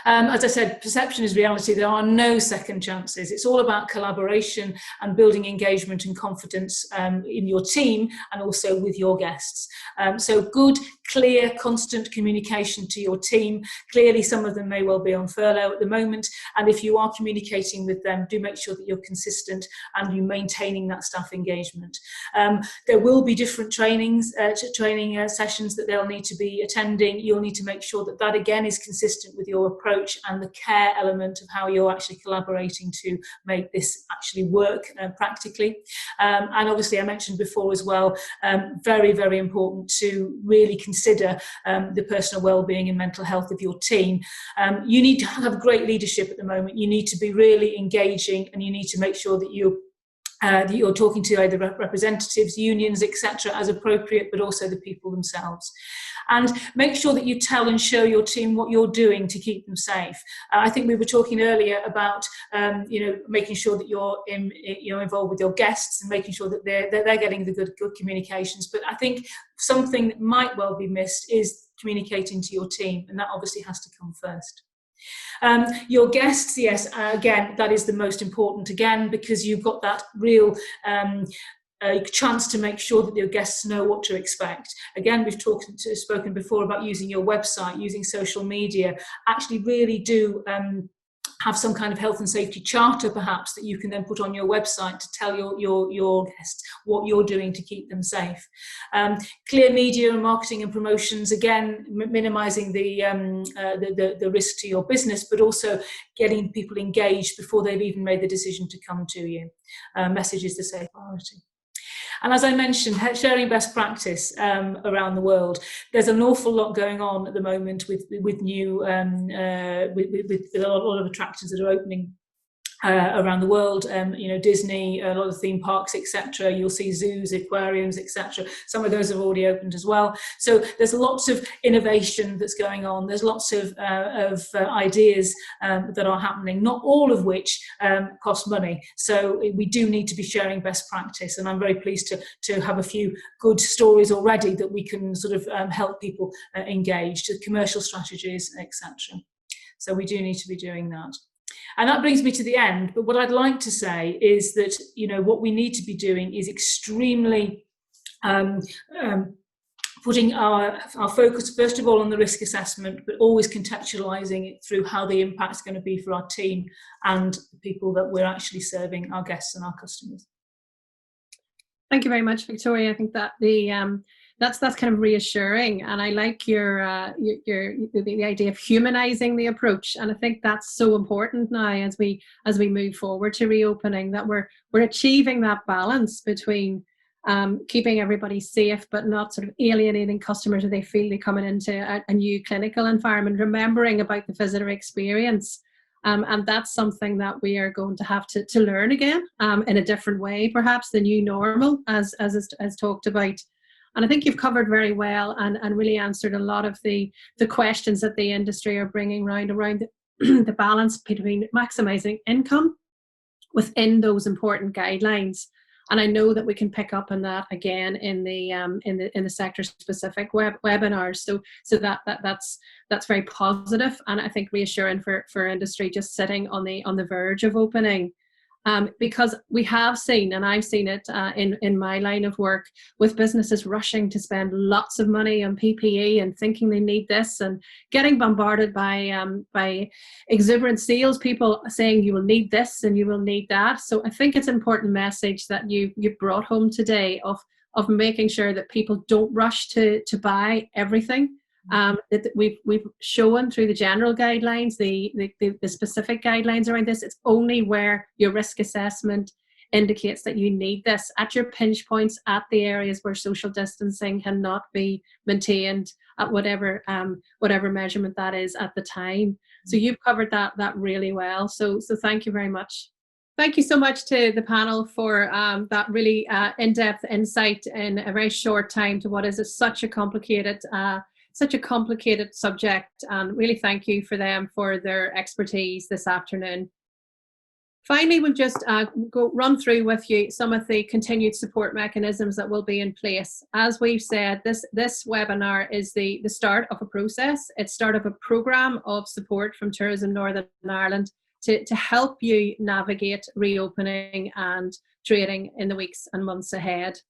As I said, perception is reality. There are no second chances. It's all about collaboration and building engagement and confidence in your team and also with your guests. So good, clear, constant communication to your team. Clearly, some of them may well be on furlough at the moment, and if you are communicating with them, do make sure that you're consistent and you're maintaining that staff engagement. There will be different training sessions that they'll need to be attending. You'll need to make sure that that again is consistent with your approach and the care element of how you're actually collaborating to make this actually work practically. And obviously, I mentioned before as well, very, very important to really consider the personal well-being and mental health of your team. You need to have great leadership at the moment. You need to be really engaging, and you need to make sure that you're talking to either representatives, unions, etc., as appropriate, but also the people themselves. And make sure that you tell and show your team what you're doing to keep them safe. I think we were talking earlier about making sure that you're involved with your guests and making sure that they're getting the good communications. But I think something that might well be missed is communicating to your team, and that obviously has to come first. Your guests, yes, again, that is the most important, again, because you've got that real chance to make sure that your guests know what to expect. Again, we've spoken before about using your website, using social media. Actually really do have some kind of health and safety charter, perhaps, that you can then put on your website to tell your guests what you're doing to keep them safe. Clear media and marketing and promotions, again, minimising the risk to your business, but also getting people engaged before they've even made the decision to come to you. Message is the safe priority. And as I mentioned, sharing best practice around the world. There's an awful lot going on at the moment with new with a lot of attractions that are opening around the world. Disney, a lot of theme parks, etc. You'll see zoos, aquariums, etc. Some of those have already opened as well. So there's lots of innovation that's going on. There's lots of ideas that are happening, not all of which cost money. So we do need to be sharing best practice, and I'm very pleased to have a few good stories already that we can sort of help people engage, to commercial strategies, etc. So we do need to be doing that. And that brings me to the end. But what I'd like to say is that, what we need to be doing is extremely putting our focus, first of all, on the risk assessment, but always contextualising it through how the impact's going to be for our team and the people that we're actually serving, our guests and our customers. Thank you very much, Victoria. I think that that's kind of reassuring, and I like the idea of humanizing the approach, and I think that's so important now as we move forward to reopening, that we're achieving that balance between keeping everybody safe but not sort of alienating customers if they feel they're coming into a new clinical environment, remembering about the visitor experience. And that's something that we are going to have to learn again in a different way, perhaps the new normal, as talked about. And I think you've covered very well and really answered a lot of the questions that the industry are bringing around the balance between maximising income within those important guidelines. And I know that we can pick up on that again in the sector specific webinars. So that's very positive, and I think reassuring for industry just sitting on the verge of opening. because we have seen, and I've seen it in my line of work, with businesses rushing to spend lots of money on PPE and thinking they need this, and getting bombarded by exuberant salespeople saying you will need this and you will need that. So I think it's an important message that you brought home today of making sure that people don't rush to buy everything. That we've shown through the general guidelines, the specific guidelines around this. It's only where your risk assessment indicates that you need this at your pinch points, at the areas where social distancing cannot be maintained at whatever measurement that is at the time. So you've covered that really well. So thank you very much. Thank you so much to the panel for that really in-depth insight in a very short time to what is such a complicated subject, and really thank you for them for their expertise this afternoon. Finally, we'll just run through with you some of the continued support mechanisms that will be in place. As we've said, this webinar is the start of a process. It's start of a programme of support from Tourism Northern Ireland to help you navigate reopening and trading in the weeks and months ahead.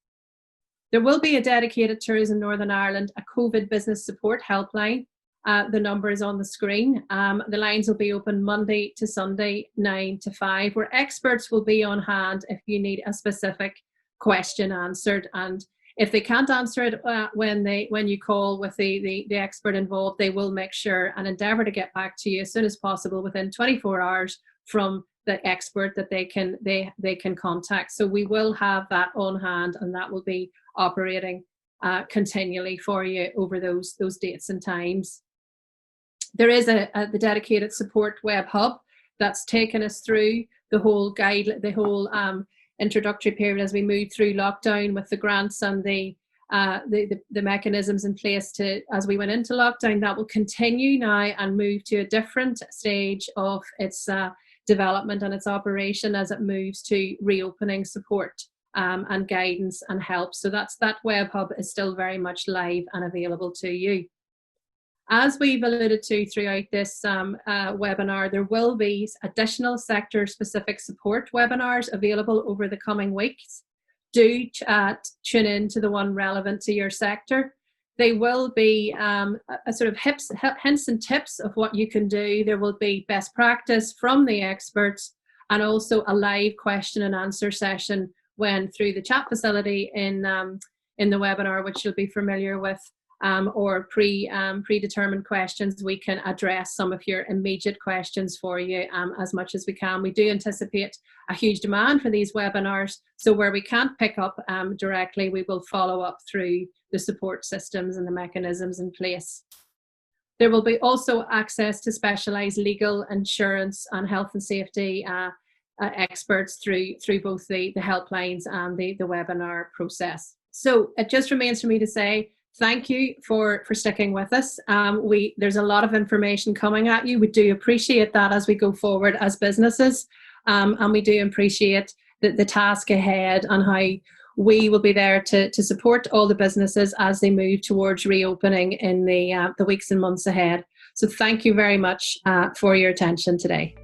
There will be a dedicated Tourism Northern Ireland, a COVID business support helpline. The number is on the screen. The lines will be open Monday to Sunday, 9 to 5, where experts will be on hand if you need a specific question answered. And if they can't answer it when you call with the expert involved, they will make sure and endeavour to get back to you as soon as possible within 24 hours from the expert that they can contact. So we will have that on hand, and that will be operating continually for you over those dates and times. There is the dedicated support web hub that's taken us through the whole introductory period as we move through lockdown, with the grants and the mechanisms in place as we went into lockdown. That will continue now and move to a different stage of its development and its operation as it moves to reopening support and guidance and help. So that web hub is still very much live and available to you. As we've alluded to throughout this webinar, there will be additional sector-specific support webinars available over the coming weeks. Do tune in to the one relevant to your sector. They will be a sort of hints and tips of what you can do. There will be best practice from the experts, and also a live question and answer session when through the chat facility in the webinar, which you'll be familiar with, or predetermined questions. We can address some of your immediate questions for you as much as we can. We do anticipate a huge demand for these webinars, so where we can't pick up directly, we will follow up through the support systems and the mechanisms in place. There will be also access to specialised legal, insurance and health and safety experts through both the helplines and the webinar process. So it just remains for me to say thank you for sticking with us. There's a lot of information coming at you. We do appreciate that as we go forward as businesses, and we do appreciate the task ahead and how we will be there to support all the businesses as they move towards reopening in the weeks and months ahead. So thank you very much for your attention today.